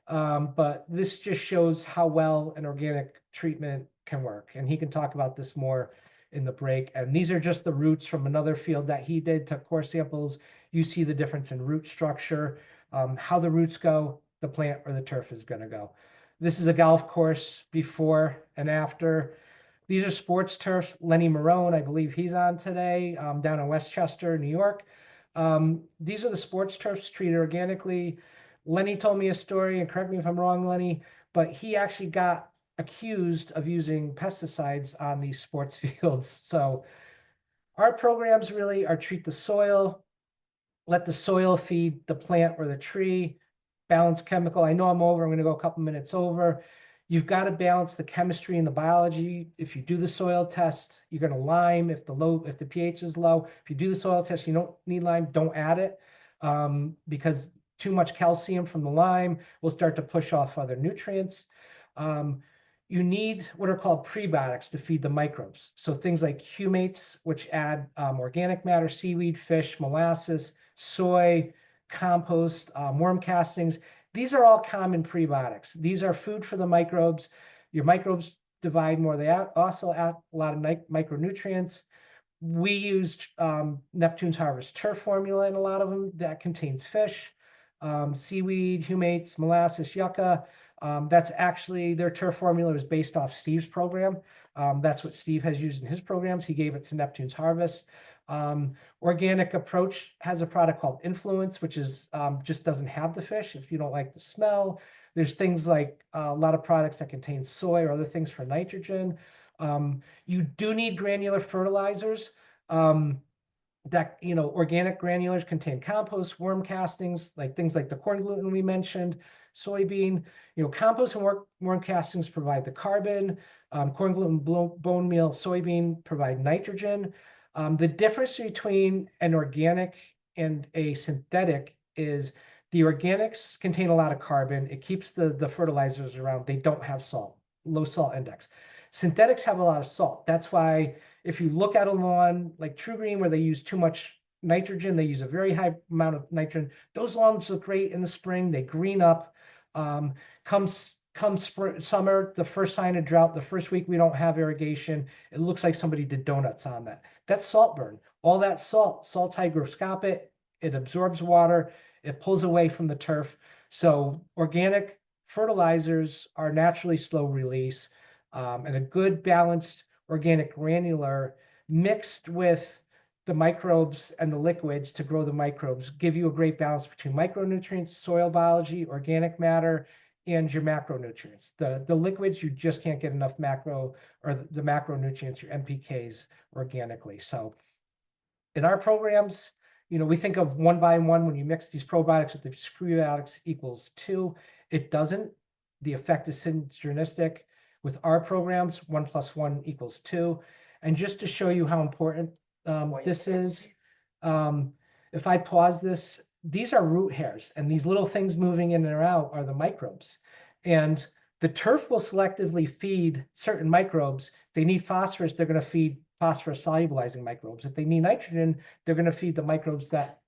A: but this just shows how well an organic treatment can work. And he can talk about this more in the break. And these are just the roots from another field that he did, took core samples. You see the difference in root structure, how the roots go, the plant or the turf is going to go. This is a golf course before and after. These are sports turfs. Lenny Marone, I believe he's on today, down in Westchester, New York. These are the sports turfs treated organically. Lenny told me a story, and correct me if I'm wrong, Lenny, but he actually got accused of using pesticides on these sports fields. So our programs really are treat the soil, let the soil feed the plant or the tree, balance chemical. I know I'm over. I'm going to go a couple minutes over. You've got to balance the chemistry and the biology. If you do the soil test, you're going to lime if the pH is low. If you do the soil test, you don't need lime, don't add it, because too much calcium from the lime will start to push off other nutrients. you need what are called prebiotics to feed the microbes. So things like humates, which add organic matter, seaweed, fish, molasses, soy, compost, worm castings. These are all common prebiotics. These are food for the microbes. Your microbes divide more. They also add a lot of micronutrients. We used Neptune's Harvest turf formula in a lot of them that contains fish, seaweed, humates, molasses, yucca. That's actually their turf formula is based off Steve's program. That's what Steve has used in his programs. He gave it to Neptune's Harvest. Organic Approach has a product called Influence, which is just doesn't have the fish if you don't like the smell. There's things like a lot of products that contain soy or other things for nitrogen. You do need granular fertilizers. That, organic granulars contain compost, worm castings, like things like the corn gluten we mentioned, soybean. Compost and worm castings provide the carbon. Corn gluten, bone meal, soybean provide nitrogen. The difference between an organic and a synthetic is the organics contain a lot of carbon. It keeps the fertilizers around. They don't have salt, low salt index. Synthetics have a lot of salt. That's why if you look at a lawn like True Green where they use too much nitrogen, they use a very high amount of nitrogen. Those lawns look great in the spring. They green up. Come summer, the first sign of drought, the first week we don't have irrigation, it looks like somebody did donuts on that. That's salt burn. All that salt's hygroscopic. It absorbs water. It pulls away from the turf. So organic fertilizers are naturally slow release. And a good balanced organic granular mixed with the microbes and the liquids to grow the microbes give you a great balance between micronutrients, soil biology, organic matter, and your macronutrients. The liquids, you just can't get enough macro or the macronutrients, your NPKs organically. So in our programs, we think of 1 by 1 when you mix these probiotics with the prebiotics equals 2. It doesn't. The effect is synergistic. With our programs, 1 + 1 = 2. And just to show you how important this is, if I pause this, these are root hairs, and these little things moving in and out are the microbes. And the turf will selectively feed certain microbes. If they need phosphorus, they're going to feed phosphorus solubilizing microbes. If they need nitrogen, they're going to feed the microbes that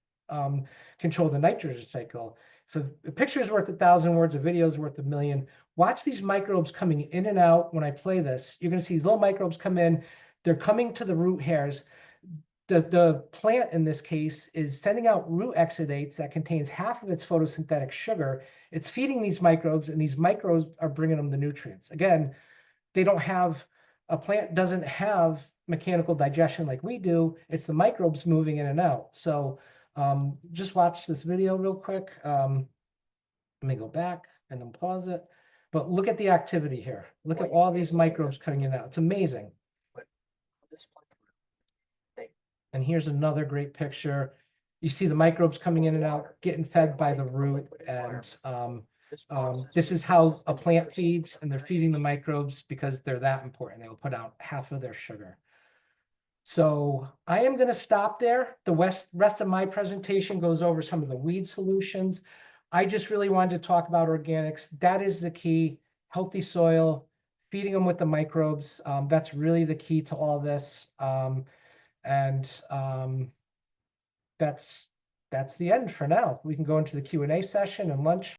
A: control the nitrogen cycle. If a picture is worth 1,000 words, a video is worth 1,000,000. Watch these microbes coming in and out. When I play this, you're going to see these little microbes come in. They're coming to the root hairs. The plant in this case is sending out root exudates that contains half of its photosynthetic sugar. It's feeding these microbes, and these microbes are bringing them the nutrients. Again, a plant doesn't have mechanical digestion like we do. It's the microbes moving in and out. So just watch this video real quick. Let me go back and then pause it. But look at the activity here. Look at all these microbes coming in and out. It's amazing. And here's another great picture. You see the microbes coming in and out, getting fed by the root. And this is how a plant feeds, and they're feeding the microbes because they're that important. They will put out half of their sugar. So I am going to stop there. The rest of my presentation goes over some of the weed solutions. I just really wanted to talk about organics. That is the key. Healthy soil, feeding them with the microbes. That's really the key to all this. That's the end for now. We can go into the Q&A session and lunch.